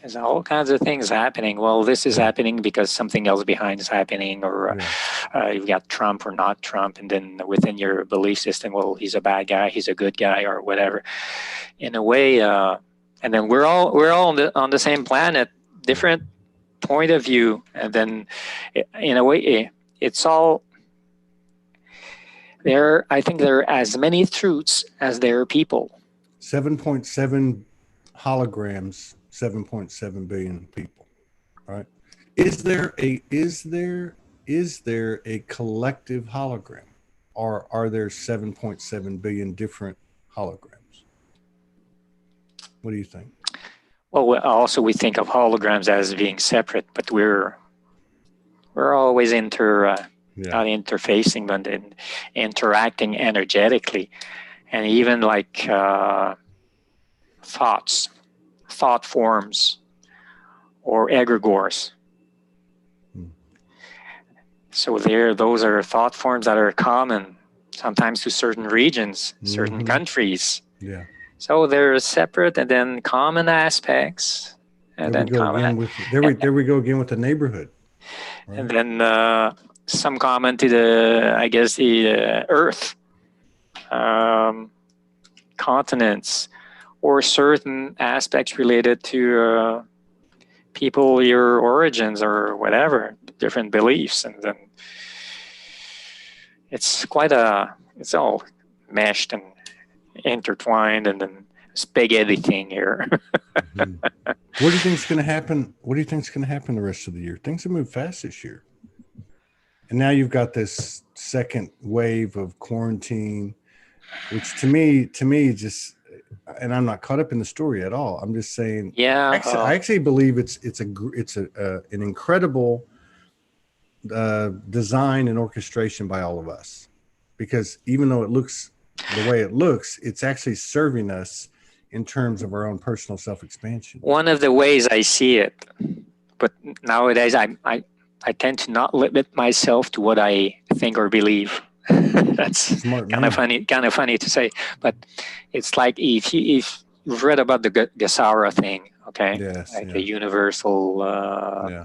Speaker 2: There's all kinds of things happening. Well, this is happening because something else behind is happening, or you've got Trump or not Trump, and then within your belief system, well, he's a bad guy, he's a good guy, or whatever. In a way, and then we're all on the same planet, different point of view, and then in a way, it's all there. I think there are as many truths as there are people.
Speaker 1: 7.7 holograms. 7.7 billion people. All right. Is there a collective hologram, or are there 7.7 billion different holograms? What do you think?
Speaker 2: Well, also we think of holograms as being separate, but we're We're always not interfacing, but interacting energetically, and even like thought forms, or egregores. So those are thought forms that are common sometimes to certain regions, certain countries.
Speaker 1: Yeah.
Speaker 2: So they're separate and then common aspects. And
Speaker 1: there
Speaker 2: then
Speaker 1: we go again with there we go again with the neighborhood. Right?
Speaker 2: And then some common to the Earth, continents, or certain aspects related to people, your origins or whatever, different beliefs. And then it's all meshed and intertwined, and then spaghetti thing here.
Speaker 1: What do you think's going to happen? What do you think's going to happen the rest of the year? Things have moved fast this year. And now you've got this second wave of quarantine, which to me just, and I'm not caught up in the story at all. I'm just saying,
Speaker 2: yeah,
Speaker 1: I actually believe it's an incredible design and orchestration by all of us, because even though it looks the way it looks, it's actually serving us in terms of our own personal self-expansion.
Speaker 2: One of the ways I see it, but nowadays I tend to not limit myself to what I think or believe. That's kind of funny to say, but it's like if you've read about the Gesara thing, okay?
Speaker 1: Yes,
Speaker 2: like the universal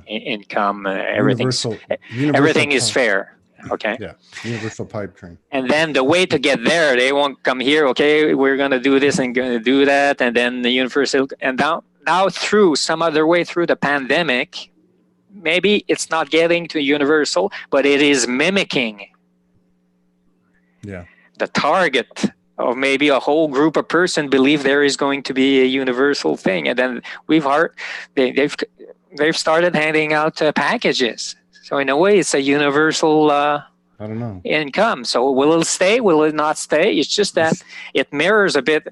Speaker 2: income,
Speaker 1: universal
Speaker 2: everything is fair, okay?
Speaker 1: Yeah, universal pipe dream.
Speaker 2: And then the way to get there, they won't come here, okay? We're gonna do this and gonna do that, and then the universal, and now through some other way through the pandemic, maybe it's not getting to universal, but it is mimicking the target of maybe a whole group of person believe there is going to be a universal thing, and then they've started handing out packages. So in a way, it's a universal
Speaker 1: I don't know
Speaker 2: income. So will it stay? Will it not stay? It's just that it mirrors a bit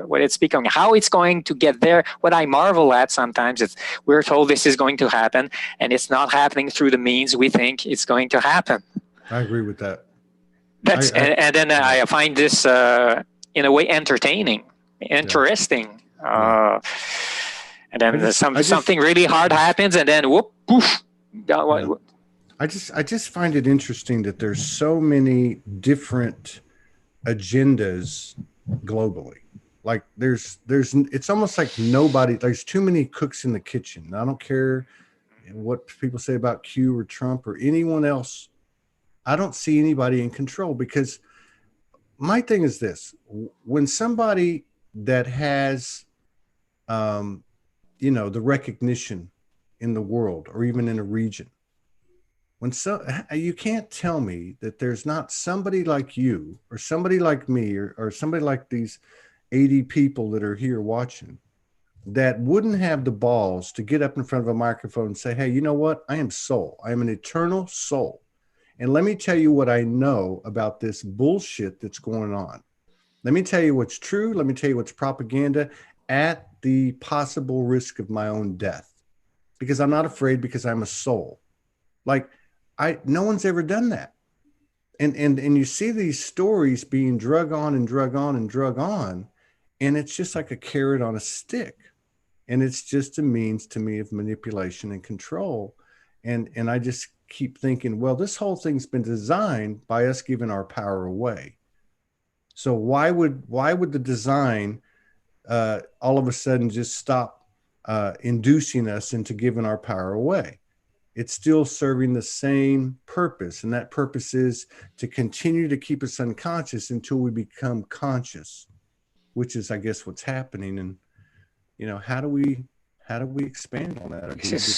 Speaker 2: what it's becoming. How it's going to get there. What I marvel at sometimes is we're told this is going to happen, and it's not happening through the means we think it's going to happen.
Speaker 1: I agree with that.
Speaker 2: And then I find this in a way entertaining, interesting. And then something really hard happens, and then whoop, poof.
Speaker 1: I just find it interesting that there's so many different agendas globally. Like there's it's almost like there's too many cooks in the kitchen. I don't care what people say about Q or Trump or anyone else. I don't see anybody in control, because my thing is this: when somebody that has, the recognition in the world or even in a region, you can't tell me that there's not somebody like you or somebody like me or somebody like these 80 people that are here watching that wouldn't have the balls to get up in front of a microphone and say, hey, you know what? I am soul. I am an eternal soul. And let me tell you what I know about this bullshit that's going on. Let me tell you what's true. Let me tell you what's propaganda, at the possible risk of my own death, because I'm not afraid, because I'm a soul. Like no one's ever done that. And you see these stories being drug on and drug on and drug on, and it's just like a carrot on a stick. And it's just a means to me of manipulation and control. And I just keep thinking, well, this whole thing's been designed by us giving our power away. So why would the design all of a sudden just stop inducing us into giving our power away? It's still serving the same purpose, and that purpose is to continue to keep us unconscious until we become conscious, which is, I guess, what's happening. And how do we expand on that?
Speaker 2: This is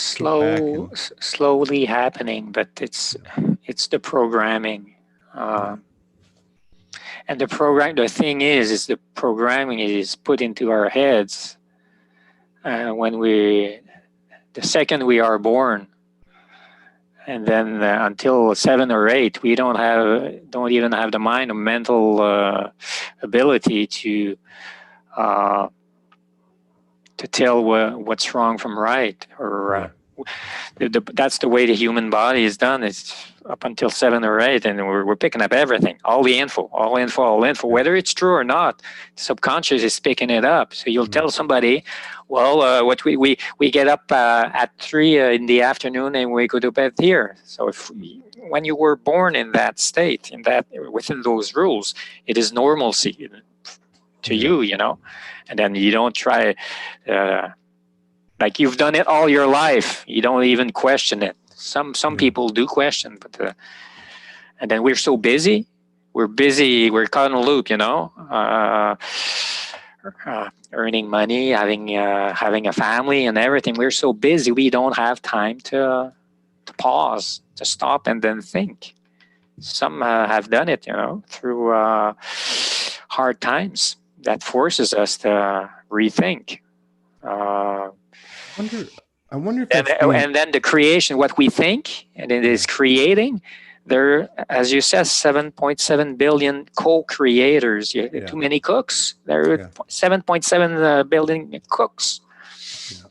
Speaker 2: slowly happening, but it's the programming, and the thing is the programming is put into our heads the second we are born, and then until 7 or 8, we don't even have the mind or mental ability to tell what's wrong from right, or that's the way the human body is done. It's up until 7 or 8, and we're picking up everything, all the info, whether it's true or not. Subconscious is picking it up. So you'll tell somebody, well, what we get up at 3 in the afternoon and we go to bed here. So when you were born in that state, within those rules, it is normalcy to you, and then you don't try. Like you've done it all your life, you don't even question it. Some people do question, but and then we're so busy. We're caught in a loop, earning money, having a family and everything. We're so busy, we don't have time to pause, to stop, and then think. Some have done it, through hard times. That forces us to rethink.
Speaker 1: I wonder if
Speaker 2: and then the creation, what we think, and it is creating. There, as you said, 7.7 billion co-creators. Too many cooks. There are 7.7 billion cooks. Yeah.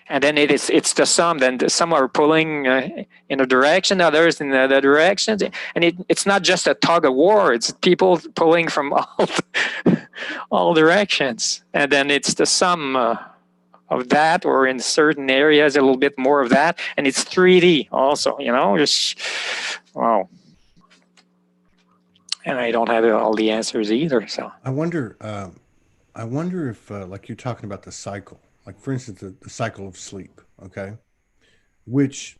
Speaker 2: And then it's the sum. Then some are pulling in a direction, others in the other directions, and it's not just a tug of war. It's people pulling from all directions, and then it's the sum of that, or in certain areas a little bit more of that, and it's 3D also. Just wow. And I don't have all the answers either. So
Speaker 1: I wonder if, like you're talking about the cycle, like for instance, the cycle of sleep, okay? Which,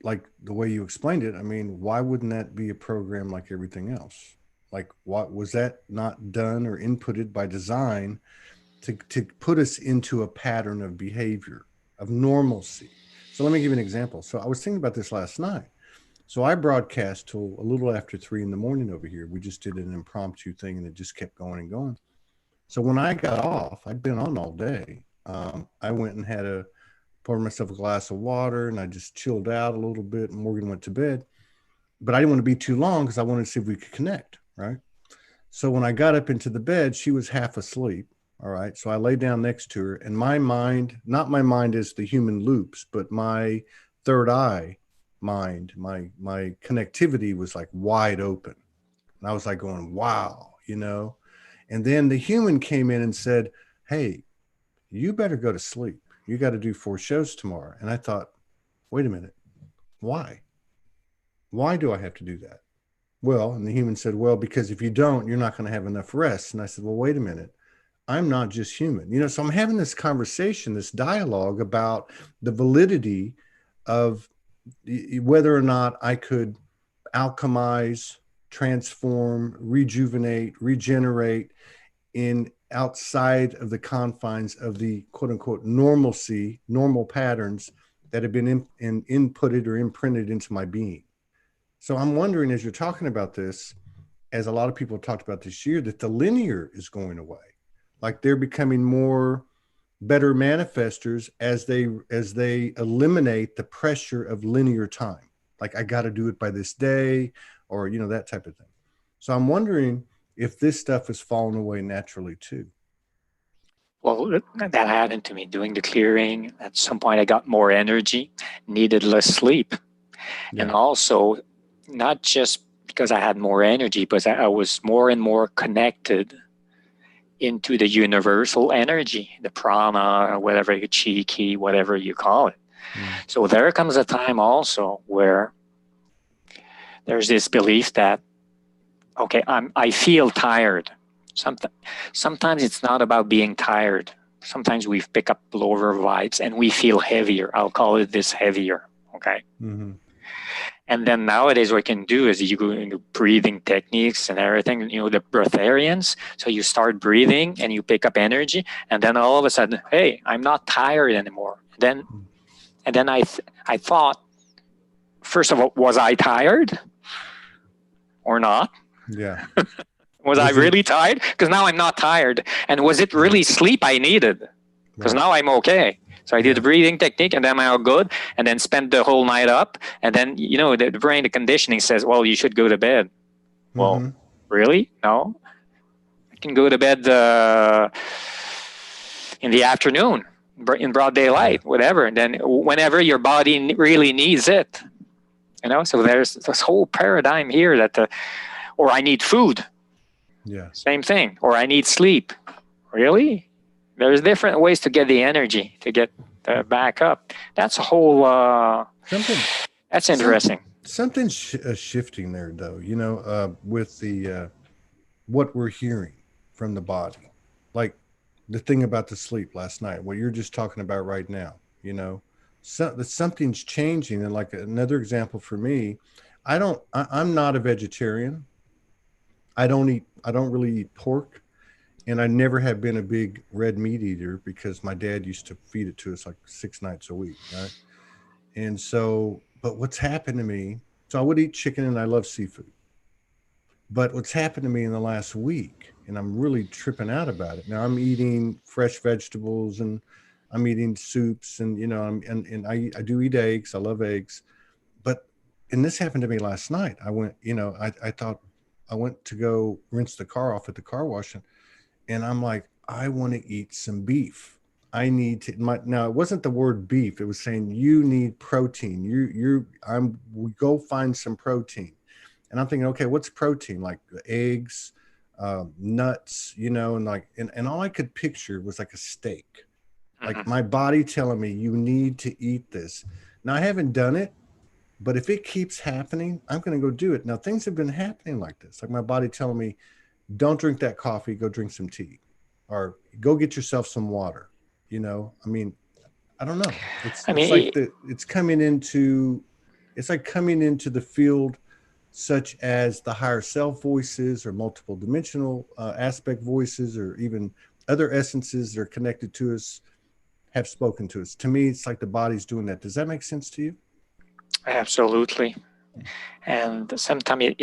Speaker 1: like the way you explained it, I mean, why wouldn't that be a program like everything else? Like, what was that not done or inputted by design to put us into a pattern of behavior, of normalcy? So let me give you an example. So I was thinking about this last night. So I broadcast till a little after 3 in the morning over here. We just did an impromptu thing, and it just kept going and going. So when I got off, I'd been on all day. I went and poured myself a glass of water, and I just chilled out a little bit. And Morgan went to bed, but I didn't want to be too long because I wanted to see if we could connect, right? So when I got up into the bed, she was half asleep. All right. So I lay down next to her, and my mind, not my mind as the human loops, but my third eye mind, my connectivity was like wide open. And I was like going, wow, and then the human came in and said, hey, you better go to sleep. You got to do 4 shows tomorrow. And I thought, wait a minute. Why do I have to do that? Well, and the human said, well, because if you don't, you're not going to have enough rest. And I said, well, wait a minute. I'm not just human. So I'm having this conversation, this dialogue about the validity of whether or not I could alchemize, transform, rejuvenate, regenerate in outside of the confines of the quote unquote normalcy, normal patterns that have been inputted or imprinted into my being. So I'm wondering, as you're talking about this, as a lot of people have talked about this year, that the linear is going away. Like they're becoming better manifestors as they eliminate the pressure of linear time. Like I got to do it by this day, or that type of thing. So I'm wondering if this stuff has fallen away naturally too.
Speaker 2: Well, that happened to me doing the clearing. At some point, I got more energy, needed less sleep, and also not just because I had more energy, but I was more and more connected into the universal energy, the prana, whatever, chi, ki, whatever you call it. So there comes a time also where there's this belief that, okay, I feel tired. Sometimes it's not about being tired. Sometimes we pick up lower vibes and we feel heavier. I'll call it this heavier, okay? Mm-hmm. And then nowadays what you can do is you go into breathing techniques and everything, the breatharians. So you start breathing and you pick up energy, and then all of a sudden, hey, I'm not tired anymore. And then I thought, first of all, was I tired or not?
Speaker 1: Yeah.
Speaker 2: Was I really tired? Because now I'm not tired. And was it really sleep I needed? Because now I'm okay. So I did the breathing technique, and then I'm all good, and then spent the whole night up. And then, the brain, the conditioning says, well, you should go to bed. Mm-hmm. Well, really? No. I can go to bed in the afternoon. in broad daylight, whatever. And then whenever your body really needs it, so there's this whole paradigm here that, or I need food.
Speaker 1: Yeah.
Speaker 2: Same thing. Or I need sleep. Really? There's different ways to get the energy, to get back up. That's a whole, that's interesting.
Speaker 1: Something's shifting there, though, with the what we're hearing from the body. Like the thing about the sleep last night, what you're just talking about right now, something's changing. And like another example for me, I'm not a vegetarian. I don't really eat pork. And I never have been a big red meat eater because my dad used to feed it to us like 6 nights a week, right? And so, but what's happened to me, so I would eat chicken and I love seafood. But what's happened to me in the last week, and I'm really tripping out about it. Now I'm eating fresh vegetables and I'm eating soups and, and I do eat eggs. I love eggs. And this happened to me last night. I went, I thought I went to go rinse the car off at the car wash. And I'm like, I want to eat some beef. I need to. Now it wasn't the word beef. It was saying you need protein. We go find some protein. And I'm thinking, okay, what's protein? Like eggs, nuts, and and all I could picture was like a steak. Like my body telling me you need to eat this. Now I haven't done it, but if it keeps happening, I'm going to go do it. Now things have been happening like this. Like my body telling me, don't drink that coffee, go drink some tea, or go get yourself some water. I don't know. It's coming into the field, such as the higher self voices or multiple dimensional aspect voices, or even other essences that are connected to us have spoken to us. To me, it's like the body's doing that. Does that make sense to you?
Speaker 2: Absolutely. And sometimes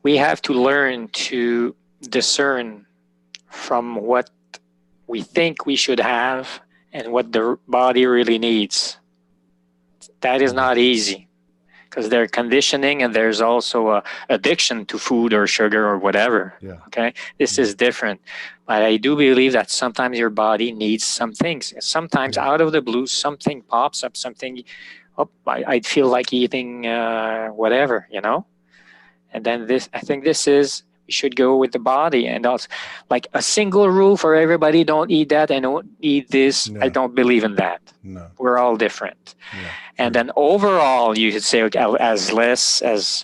Speaker 2: we have to learn to discern from what we think we should have and what the body really needs. That is not easy because there's conditioning and there's also a addiction to food or sugar or whatever.
Speaker 1: Yeah.
Speaker 2: Okay, this is different, but I do believe that sometimes your body needs some things. Sometimes out of the blue, something pops up. I feel like eating whatever, and then I think this is. We should go with the body, and also like a single rule for everybody: don't eat that and don't eat this. No. I don't believe in that.
Speaker 1: No.
Speaker 2: We're all different. Yeah, and then overall, you should say as less as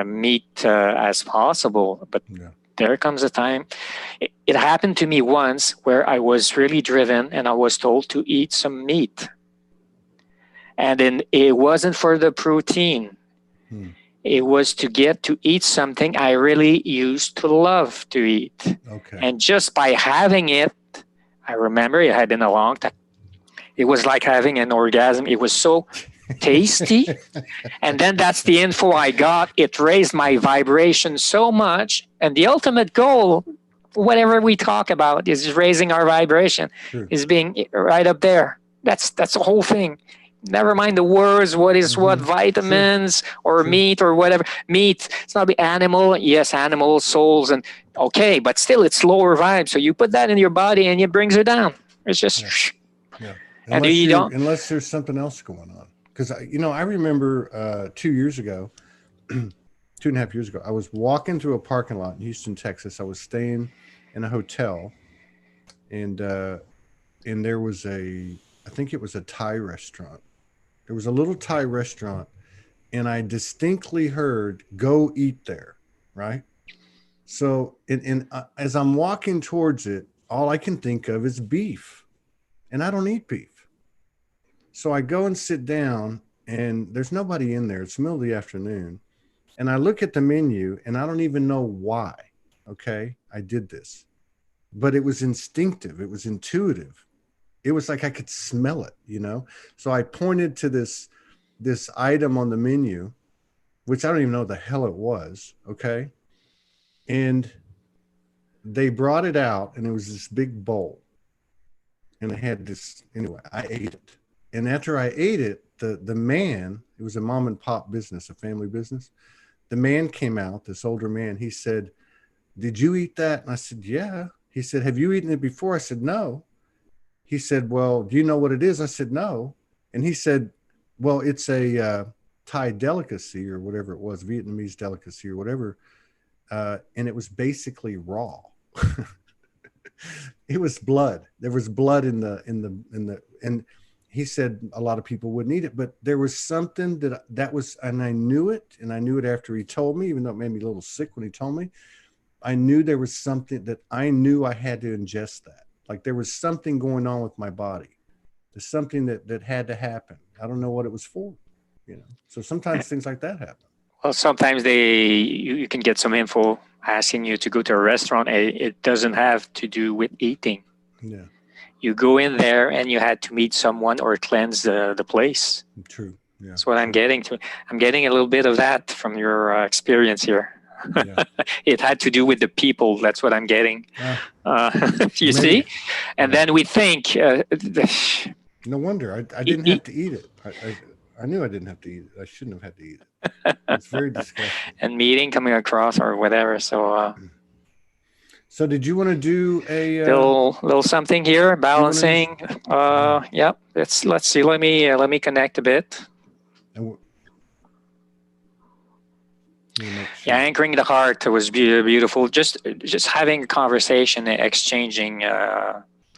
Speaker 2: meat as possible. But there comes a time. It happened to me once where I was really driven, and I was told to eat some meat, and then it wasn't for the protein. It was to get to eat something I really used to love to eat.
Speaker 1: Okay.
Speaker 2: And just by having it, I remember it had been a long time. It was like having an orgasm. It was so tasty. And then that's the info I got. It raised my vibration so much. And the ultimate goal, whatever we talk about, is raising our vibration, is being right up there. That's the whole thing. Never mind the words, what is what, vitamins or meat or whatever. Meat, it's not the animal. Yes, animals, souls, and okay, but still it's lower vibe. So you put that in your body and it brings it down. It's just,
Speaker 1: and unless there's something else going on. Because, I remember 2 years ago, 2.5 years ago, I was walking through a parking lot in Houston, Texas. I was staying in a hotel, and there was I think it was a Thai restaurant. There was a little Thai restaurant, and I distinctly heard, "Go eat there," right? So, as I'm walking towards it, all I can think of is beef, and I don't eat beef. So I go and sit down, and there's nobody in there. It's the middle of the afternoon, and I look at the menu, and I don't even know why. Okay, I did this, but it was instinctive. It was intuitive. It was like I could smell it, So I pointed to this item on the menu, which I don't even know what the hell it was, okay? And they brought it out, and it was this big bowl. And I had this, anyway, I ate it. And after I ate it, the man, it was a mom and pop business, a family business. The man came out, this older man. He said, "Did you eat that?" And I said, "Yeah." He said, "Have you eaten it before?" I said, "No." he said, well, do you know what it is? I said, no. And he said, well, it's a Thai delicacy or whatever it was, Vietnamese delicacy or whatever. And it was basically raw. It was blood. There was blood and he said a lot of people wouldn't eat it, but there was something that was, and I knew it, and I knew it after he told me, even though it made me a little sick when he told me. I knew there was something that I knew I had to ingest that. Like there was something going on with my body. There's something that had to happen. I don't know what it was for, you know. So sometimes things like that happen.
Speaker 2: Well, sometimes you can get some info asking you to go to a restaurant. It doesn't have to do with eating.
Speaker 1: Yeah.
Speaker 2: You go in there and you had to meet someone or cleanse the place.
Speaker 1: True. Yeah.
Speaker 2: That's what I'm getting to. I'm getting a little bit of that from your experience here. Yeah. It had to do with the people. That's what I'm getting. You see? And then we think...
Speaker 1: no wonder. I didn't have to eat it. I knew I didn't have to eat it. I shouldn't have had to eat it. It's very disgusting.
Speaker 2: And meeting coming across or whatever.
Speaker 1: So did you want to do a
Speaker 2: little something here, balancing? Yeah. Let's see. Let me connect a bit. Yeah, anchoring the heart was beautiful. Just having a conversation, exchanging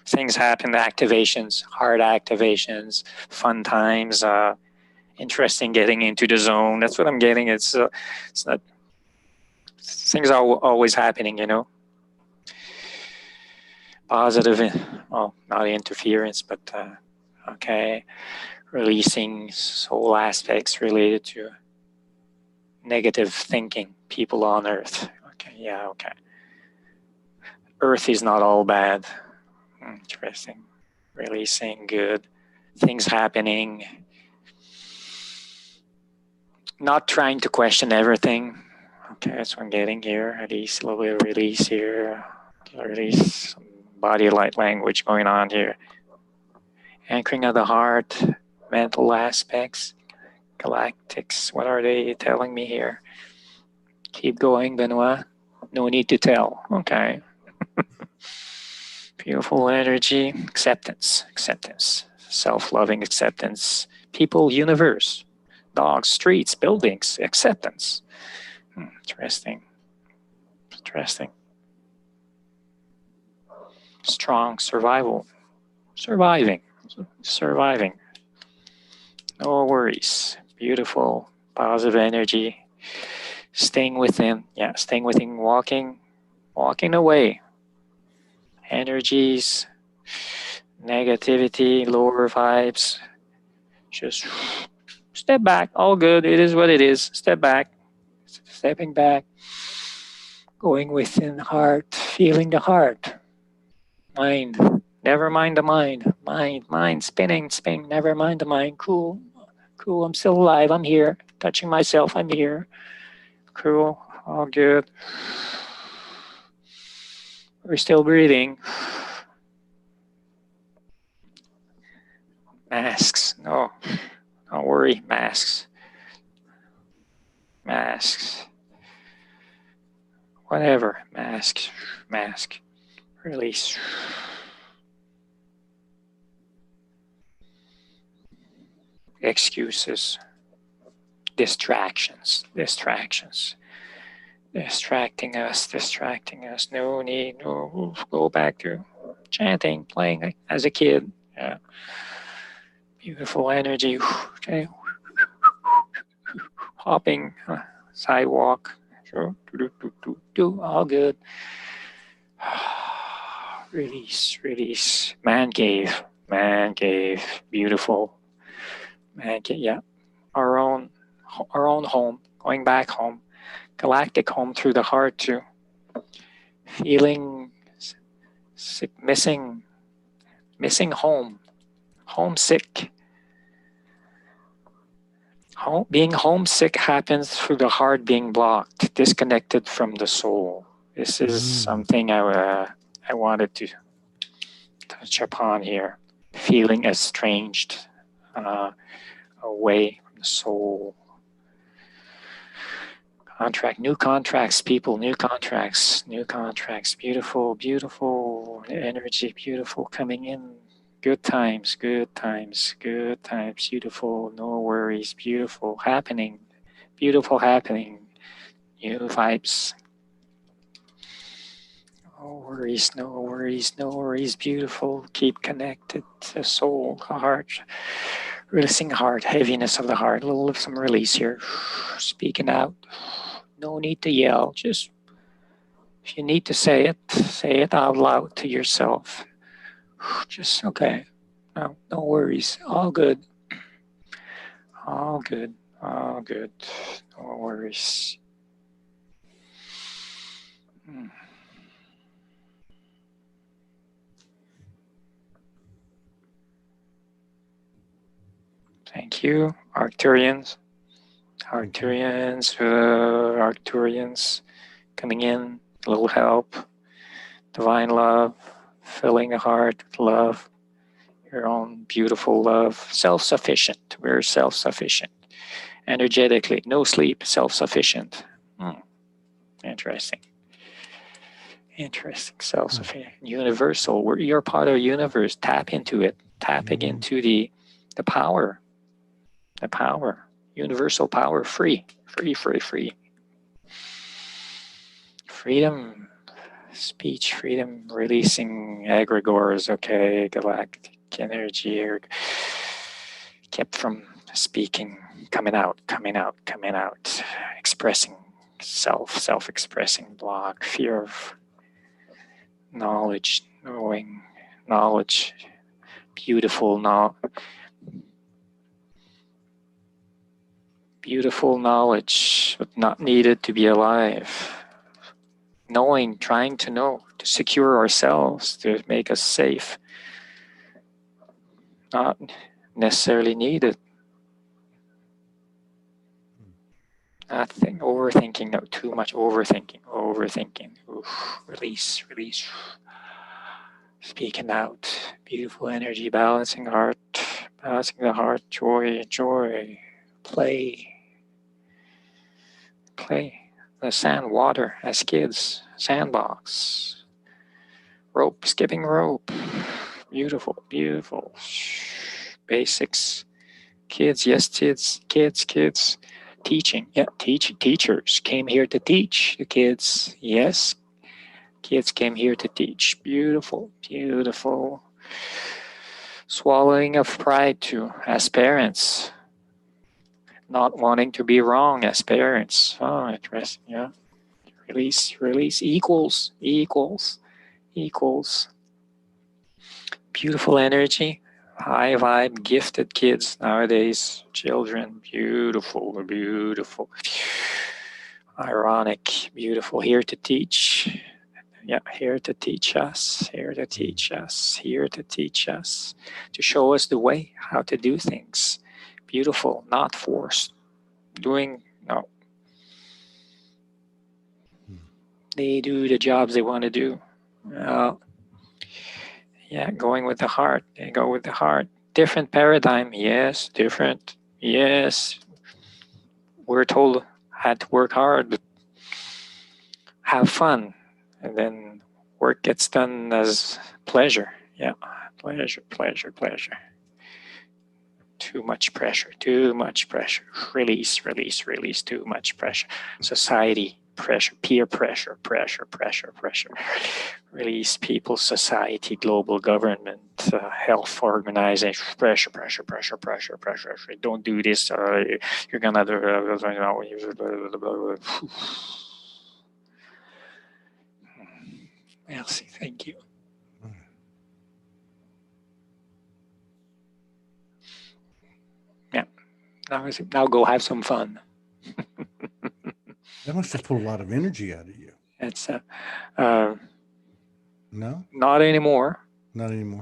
Speaker 2: things happen, activations, heart activations, fun times, interesting getting into the zone. That's what I'm getting. It's not, things are always happening, you know. Positive, well, not interference, but okay, releasing soul aspects related to negative thinking, people on Earth. Okay, yeah, okay. Earth is not all bad. Interesting. Releasing, good. Things happening. Not trying to question everything. Okay, that's what I'm getting here. At least a little bit of release here. Release some body light language going on here. Anchoring of the heart, mental aspects, galactics. What are they telling me here? Keep going, Benoit. No need to tell. Okay. Beautiful energy, acceptance, self-loving acceptance, people, universe, dogs, streets, buildings, acceptance. Interesting. Strong survival, surviving. No worries. Beautiful, positive energy. Staying within, walking away. Energies, negativity, lower vibes. Just step back. All good. It is what it is. Step back. Stepping back. Going within heart. Feeling the heart. Mind. Never mind the mind. Mind. Spinning. Never mind the mind. Cool. I'm still alive. I'm here. Touching myself. I'm here. Cool. All good. We're still breathing. Masks. No. Don't worry. Masks. Whatever. Mask. Release. Excuses. Distractions. Distracting us. No need. No. Go back to chanting, playing as a kid. Yeah. Beautiful energy. Okay. Hopping sidewalk. Sure. All good. Release. Man cave. Beautiful. Man cave. Yeah. Our own home. Going back home. Galactic home through the heart too. Feeling sick, missing home. Homesick. Being homesick happens through the heart being blocked, disconnected from the soul. This is something I wanted to touch upon here. Feeling estranged, away from the soul. New contracts, people, new contracts. Beautiful energy, beautiful coming in. Good times, good times, good times. Beautiful, no worries, beautiful happening, beautiful happening. New vibes. No worries, no worries, no worries. Beautiful. Keep connected. The soul, the heart. Releasing heart, heaviness of the heart. A little of some release here. Speaking out. No need to yell. Just if you need to say it out loud to yourself. Just okay. No worries. All good. All good. All good. No worries. Thank you, Arcturians. Arcturians coming in, a little help. Divine love, filling the heart with love. Your own beautiful love. Self-sufficient. We're self-sufficient. Energetically, no sleep, self-sufficient. Interesting. Interesting. Self-sufficient. Universal. You're part of the universe. Tap into it. Tapping into the power. The power. Universal power. Free. Freedom. Speech freedom. Releasing egregores. Okay. Galactic energy. Kept from speaking. Coming out. Expressing self-expressing block. Fear of knowledge. Knowing. Knowledge. Beautiful knowledge, but not needed to be alive. Knowing, trying to know, to secure ourselves, to make us safe. Not necessarily needed. Nothing. Overthinking, no, too much overthinking. Oof. Release. Speaking out. Beautiful energy, balancing the heart. Joy. Play. The sand, water as kids. Sandbox. Rope, skipping rope. Beautiful. Basics. Kids, yes, kids. Teaching, yeah, teachers came here to teach the kids. Yes, kids came here to teach. Beautiful. Swallowing of pride too, as parents. Not wanting to be wrong as parents. Oh, interesting, yeah. Release, equals. Beautiful energy, high vibe, gifted kids nowadays, children, beautiful. Ironic, beautiful, here to teach. Yeah, here to teach us, to show us the way, how to do things. Beautiful, not forced. No. They do the jobs they want to do. Yeah, going with the heart. They go with the heart. Different paradigm. Yes, different. Yes. We're told had to work hard, but have fun. And then work gets done as pleasure. Yeah, pleasure. Too much pressure. Release. Too much pressure. Society pressure, peer pressure. Release people, society, global government, health organization, pressure. Don't do this, you're gonna do. Merci, thank you. Yeah, now go have some fun.
Speaker 1: That must have pulled a lot of energy out of you.
Speaker 2: It's
Speaker 1: no,
Speaker 2: not anymore.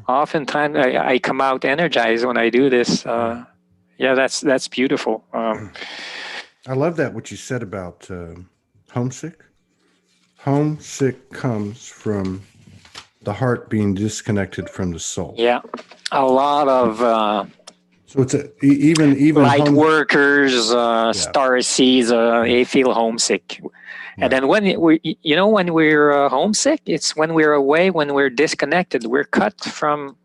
Speaker 2: Oftentimes I come out energized when I do this. Yeah, that's beautiful.
Speaker 1: I love that what you said about homesick. Homesick comes from the heart being disconnected from the soul.
Speaker 2: Yeah, a lot of
Speaker 1: so it's even
Speaker 2: light workers, star seeds. They feel homesick. And then when we're homesick, it's when we're away, when we're disconnected, we're cut from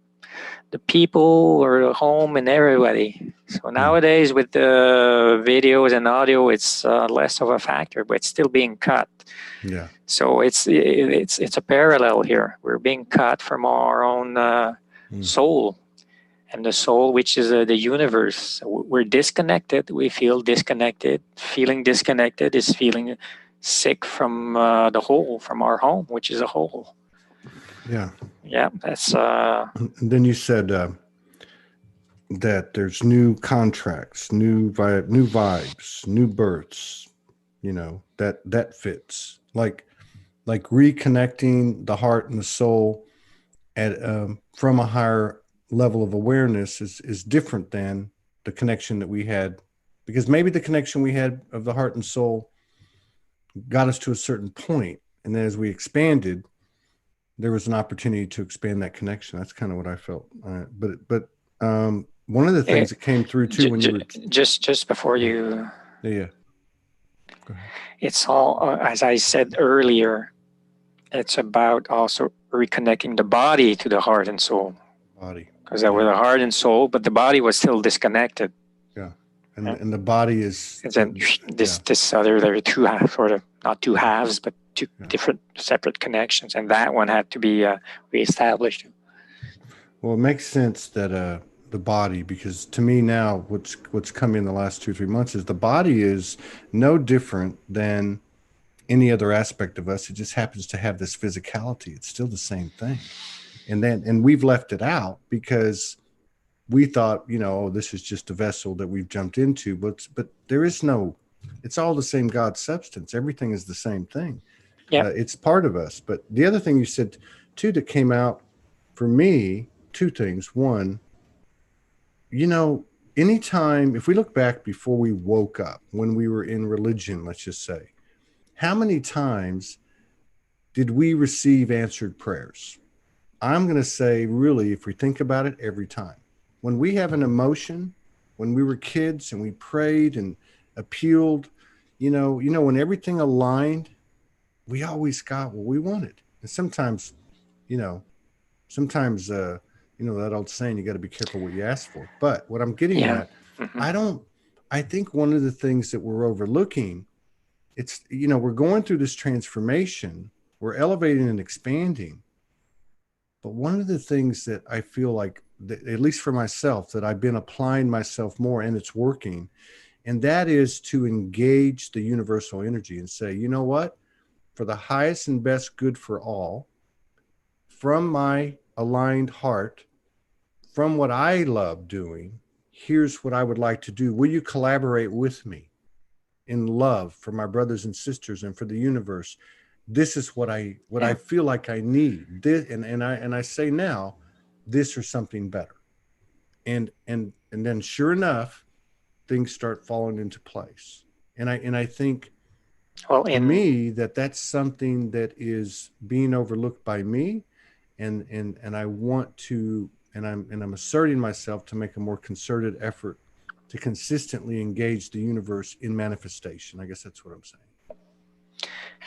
Speaker 2: the people or the home and everybody. So nowadays with the videos and audio, it's less of a factor, but it's still being cut.
Speaker 1: Yeah.
Speaker 2: So it's a parallel here. We're being cut from our own soul, and the soul, which is the universe. We're disconnected. We feel disconnected. Feeling disconnected is feeling sick from the whole, from our home, which is a whole.
Speaker 1: Yeah.
Speaker 2: Yeah, that's.
Speaker 1: And then you said that there's new contracts, new vibes, new births. You know, that fits like reconnecting the heart and the soul at from a higher level of awareness is different than the connection that we had, because maybe the connection we had of the heart and soul got us to a certain point, and then as we expanded, there was an opportunity to expand that connection. That's kind of what I felt. But one of the things that came through too when you were
Speaker 2: just before you.
Speaker 1: Yeah. Go ahead.
Speaker 2: It's all, as I said earlier, it's about also reconnecting the body to the heart and soul.
Speaker 1: Body.
Speaker 2: Because there was a heart and soul, but the body was still disconnected.
Speaker 1: Yeah. And the body is.
Speaker 2: And then this other, there are two halves, sort of, not two halves, but two different separate connections. And that one had to be reestablished.
Speaker 1: Well, it makes sense that the body, because to me now, what's come in the last 2-3 months is the body is no different than any other aspect of us. It just happens to have this physicality. It's still the same thing. And we've left it out because we thought, this is just a vessel that we've jumped into, but there is no, it's all the same God substance. Everything is the same thing.
Speaker 2: Yeah.
Speaker 1: It's part of us. But the other thing you said too, that came out for me, two things. One, anytime, if we look back before we woke up, when we were in religion, let's just say, how many times did we receive answered prayers? I'm going to say, really, if we think about it, every time. When we have an emotion, when we were kids and we prayed and appealed, when everything aligned, we always got what we wanted. And sometimes, that old saying, you got to be careful what you ask for. But what I'm getting at, I think one of the things that we're overlooking, it's, we're going through this transformation, we're elevating and expanding. But one of the things that I feel like, at least for myself, that I've been applying myself more, and it's working, and that is to engage the universal energy and say, you know what, for the highest and best good for all, from my aligned heart, from what I love doing, here's what I would like to do. Will you collaborate with me in love for my brothers and sisters and for the universe? This is what I feel like I need. This, and I say now, this or something better. And then sure enough, things start falling into place. And I think, to me, that's something that is being overlooked by me, and I want to, and I'm asserting myself to make a more concerted effort to consistently engage the universe in manifestation. I guess that's what I'm saying.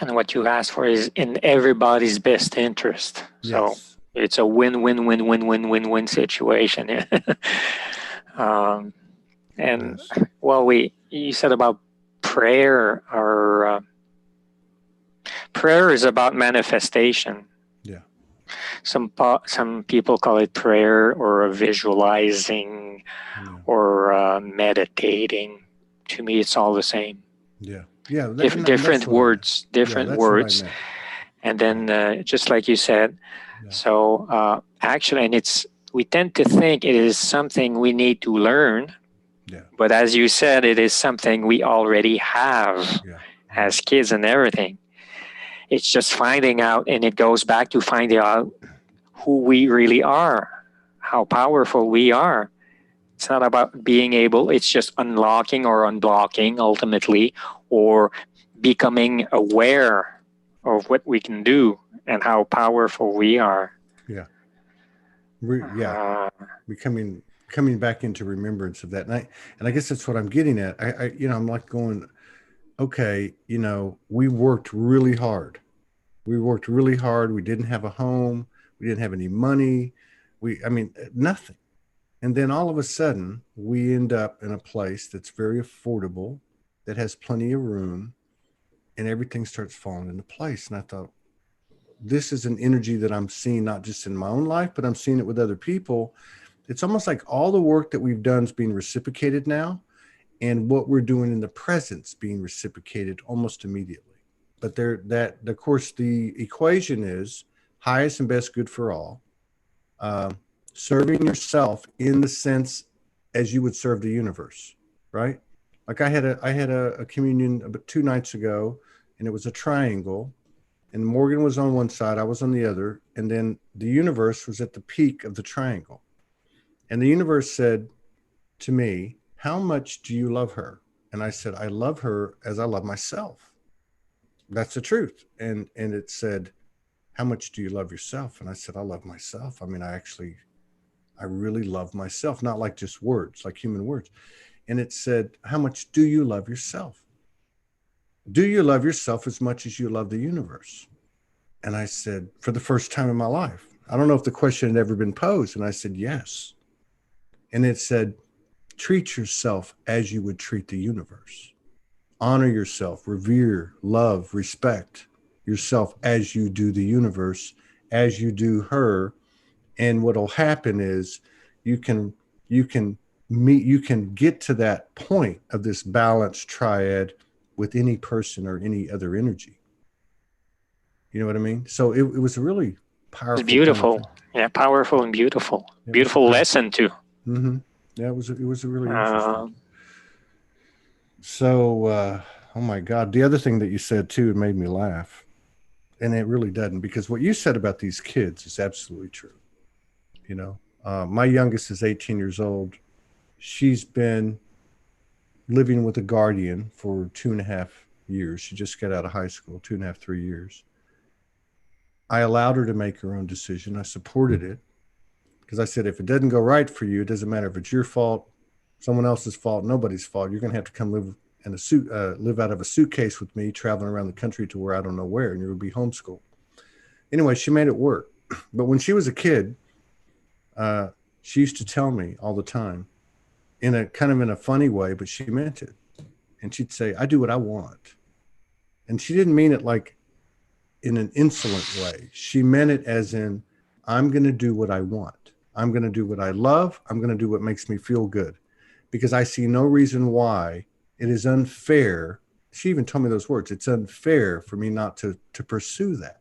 Speaker 2: And what you ask for is in everybody's best interest. So it's a win-win-win-win-win-win-win situation. You said about prayer, or prayer is about manifestation.
Speaker 1: Yeah.
Speaker 2: Some people call it prayer or visualizing or meditating. To me, it's all the same.
Speaker 1: Yeah. Yeah.
Speaker 2: Different words, and then just like you said. Yeah. So actually, and we tend to think it is something we need to learn.
Speaker 1: Yeah.
Speaker 2: But as you said, it is something we already have as kids and everything. It's just finding out, and it goes back to finding out who we really are, how powerful we are. It's not about being able, it's just unlocking or unblocking ultimately, or becoming aware of what we can do and how powerful we are.
Speaker 1: Yeah. Coming back into remembrance of that. And I guess that's what I'm getting at. I'm like going, okay, we worked really hard. We didn't have a home. We didn't have any money. I mean, nothing. And then all of a sudden, we end up in a place that's very affordable, that has plenty of room, and everything starts falling into place. And I thought, this is an energy that I'm seeing not just in my own life, but I'm seeing it with other people. It's almost like all the work that we've done is being reciprocated now, and what we're doing in the present's being reciprocated almost immediately. But of course, the equation is highest and best good for all. Serving yourself in the sense as you would serve the universe, right? Like I had a communion about 2 nights ago, and it was a triangle, and Morgan was on one side, I was on the other, and then the universe was at the peak of the triangle. And the universe said to me, how much do you love her? And I said, I love her as I love myself. That's the truth. And it said, how much do you love yourself? And I said, I love myself. I mean, I really love myself, not like just words, like human words. And it said, how much do you love yourself? Do you love yourself as much as you love the universe? And I said, for the first time in my life, I don't know if the question had ever been posed. And I said, yes. And it said, treat yourself as you would treat the universe. Honor yourself, revere, love, respect yourself as you do the universe, as you do her. And what'll happen is you can get to that point of this balanced triad with any person or any other energy. You know what I mean? So it was a really powerful.
Speaker 2: It's beautiful. Kind of yeah, powerful and beautiful. Yeah, beautiful lesson too.
Speaker 1: Mm-hmm. Yeah, it was a really interesting. So, oh my God, the other thing that you said too, it made me laugh. And it really doesn't, because what you said about these kids is absolutely true. You know, my youngest is 18 years old. She's been living with a guardian for 2.5 years. She just got out of high school, 2.5, 3 years. I allowed her to make her own decision. I supported it because I said, if it doesn't go right for you, it doesn't matter if it's your fault, someone else's fault, nobody's fault. You're going to have to come live in live out of a suitcase with me, traveling around the country to where I don't know where, and you would be homeschooled. Anyway, she made it work. But when she was a kid, she used to tell me all the time, in a funny way, but she meant it. And she'd say, I do what I want. And she didn't mean it like in an insolent way. She meant it as in, I'm going to do what I want. I'm going to do what I love. I'm going to do what makes me feel good, because I see no reason why it is unfair. She even told me those words. It's unfair for me not to pursue that.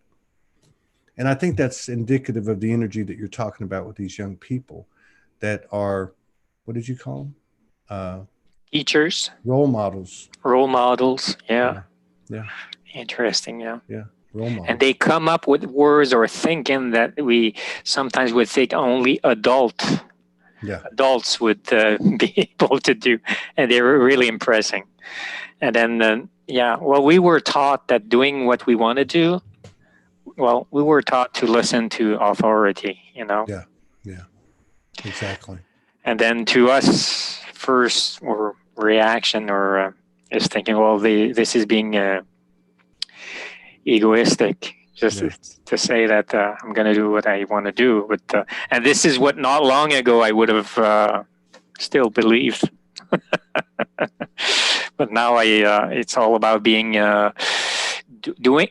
Speaker 1: And I think that's indicative of the energy that you're talking about with these young people that are, what did you call them?
Speaker 2: Teachers.
Speaker 1: Role models.
Speaker 2: Role models. Yeah.
Speaker 1: Yeah.
Speaker 2: Interesting. Yeah.
Speaker 1: Yeah. Role models.
Speaker 2: And they come up with words or thinking that we sometimes would think only adults would be able to do. And they were really impressing. And then, we were taught that doing what we want to do, we were taught to listen to authority, you know?
Speaker 1: Yeah, exactly.
Speaker 2: And then to us, first or reaction is thinking, this is being egoistic, just to say that I'm going to do what I want to do. But and this is what not long ago I would have still believed. But now it's all about being doing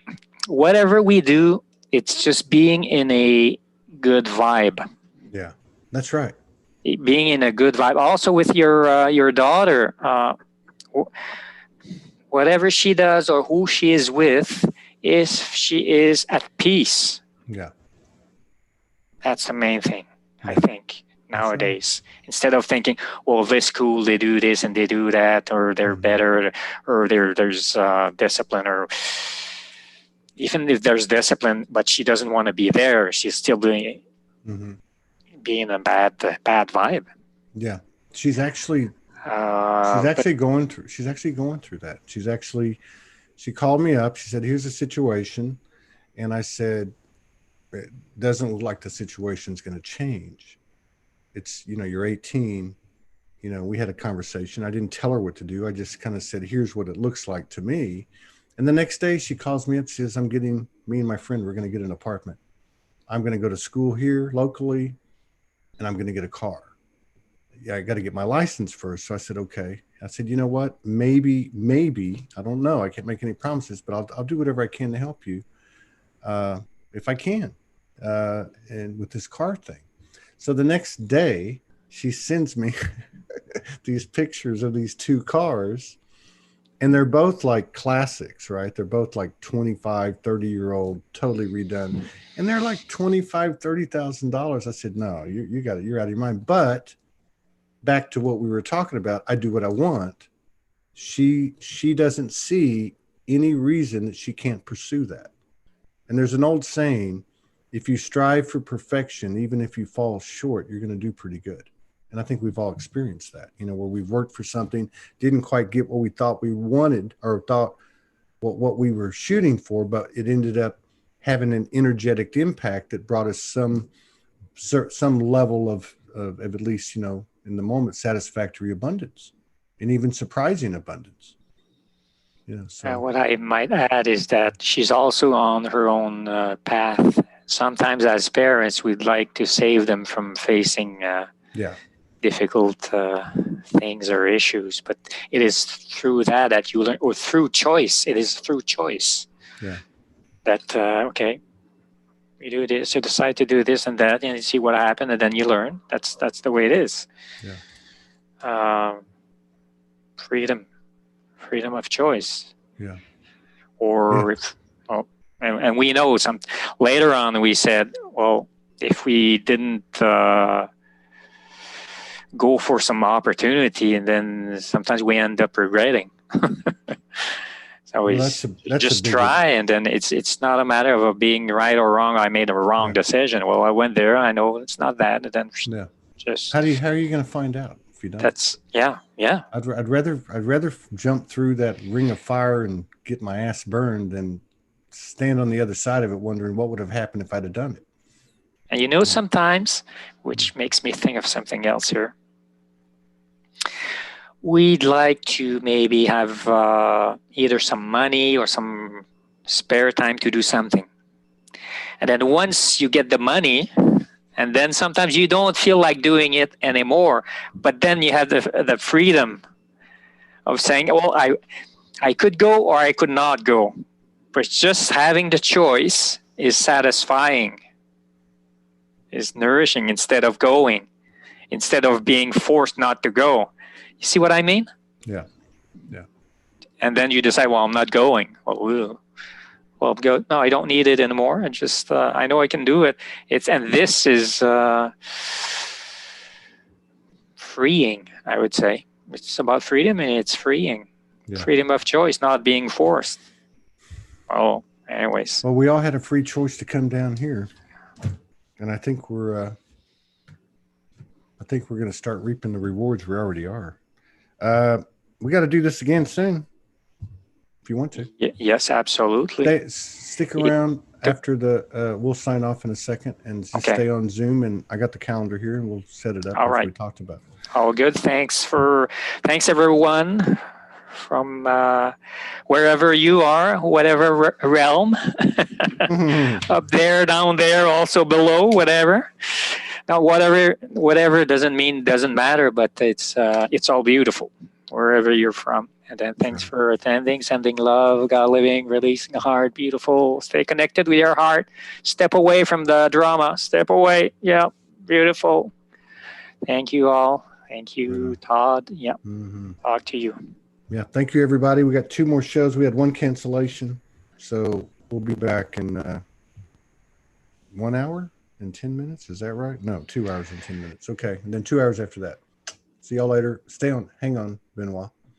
Speaker 2: whatever we do. It's just being in a good vibe.
Speaker 1: Yeah, that's right.
Speaker 2: Being in a good vibe. Also with your daughter, whatever she does or who she is with, she is at peace.
Speaker 1: Yeah,
Speaker 2: that's the main thing. I think nowadays, instead of thinking, this school they do this and they do that, or they're better, or there's discipline, or even if there's discipline, but she doesn't want to be there, she's still doing being a bad vibe.
Speaker 1: Yeah, she's actually going through that. She called me up. She said, here's the situation. And I said, it doesn't look like the situation's going to change. It's, you're 18. We had a conversation. I didn't tell her what to do. I just kind of said, here's what it looks like to me. And the next day she calls me up. She says, me and my friend, we're going to get an apartment. I'm going to go to school here locally. and I'm going to get a car. Yeah, I got to get my license first. So I said, okay. I said, you know what? Maybe, I don't know. I can't make any promises, but I'll do whatever I can to help you if I can. And with this car thing. So the next day, she sends me these pictures of these two cars, and they're both like classics, right? They're both like 25, 30-year-old, totally redone. And they're like $25,000, $30,000. I said, no, you got it. You're out of your mind. But back to what we were talking about, I do what I want. She doesn't see any reason that she can't pursue that. And there's an old saying, if you strive for perfection, even if you fall short, you're going to do pretty good. And I think we've all experienced that, where we've worked for something, didn't quite get what we thought we wanted or thought what we were shooting for, but it ended up having an energetic impact that brought us some level of at least, in the moment, satisfactory abundance and even surprising abundance. So
Speaker 2: what I might add is that she's also on her own path. Sometimes as parents, we'd like to save them from facing difficult things or issues, but it is through that you learn, or through choice. It is through choice that okay, you do this, you decide to do this and that, and you see what happened, and then you learn. That's the way it is. Freedom of choice. And we know some later on we said, well, if we didn't go for some opportunity, and then sometimes we end up regretting. So that's just try, and then it's not a matter of being right or wrong. I made a wrong decision. Well, I went there. I know it's not that, and then just
Speaker 1: how are you going to find out if you don't?
Speaker 2: That's I'd
Speaker 1: rather jump through that ring of fire and get my ass burned than stand on the other side of it wondering what would have happened if I'd have done it.
Speaker 2: And sometimes, which makes me think of something else here, we'd like to maybe have either some money or some spare time to do something. And then once you get the money, and then sometimes you don't feel like doing it anymore, but then you have the freedom of saying, well, I could go or I could not go. But just having the choice is satisfying, is nourishing instead of going, instead of being forced not to go. You see what I mean?
Speaker 1: Yeah.
Speaker 2: And then you decide, well, I'm not going. Well, go. No, I don't need it anymore. And just, I know I can do it. And this is freeing, I would say. It's about freedom, and it's freeing. Freedom of choice, not being forced. Oh, anyways.
Speaker 1: Well, we all had a free choice to come down here, and I think we're going to start reaping the rewards we already are. We got to do this again soon, if you want to.
Speaker 2: Yes, absolutely.
Speaker 1: Stick around after we'll sign off in a second, and just stay on Zoom. And I got the calendar here, and we'll set it up as we talked about.
Speaker 2: Oh, good. Thanks everyone from wherever you are, whatever realm, up there, down there, also below, whatever. Now, whatever doesn't matter, but it's all beautiful wherever you're from. And then thanks for attending, sending love, God living, releasing a heart, beautiful. Stay connected with your heart. Step away from the drama. Step away. Yeah, beautiful. Thank you all. Thank you, Todd. Yeah, talk to you.
Speaker 1: Yeah, thank you, everybody. We got 2 more shows. We had 1 cancellation. So we'll be back in 1 hour and 10 minutes. Is that right? No, 2 hours and 10 minutes. Okay. And then 2 hours after that. See y'all later. Hang on, Benoit.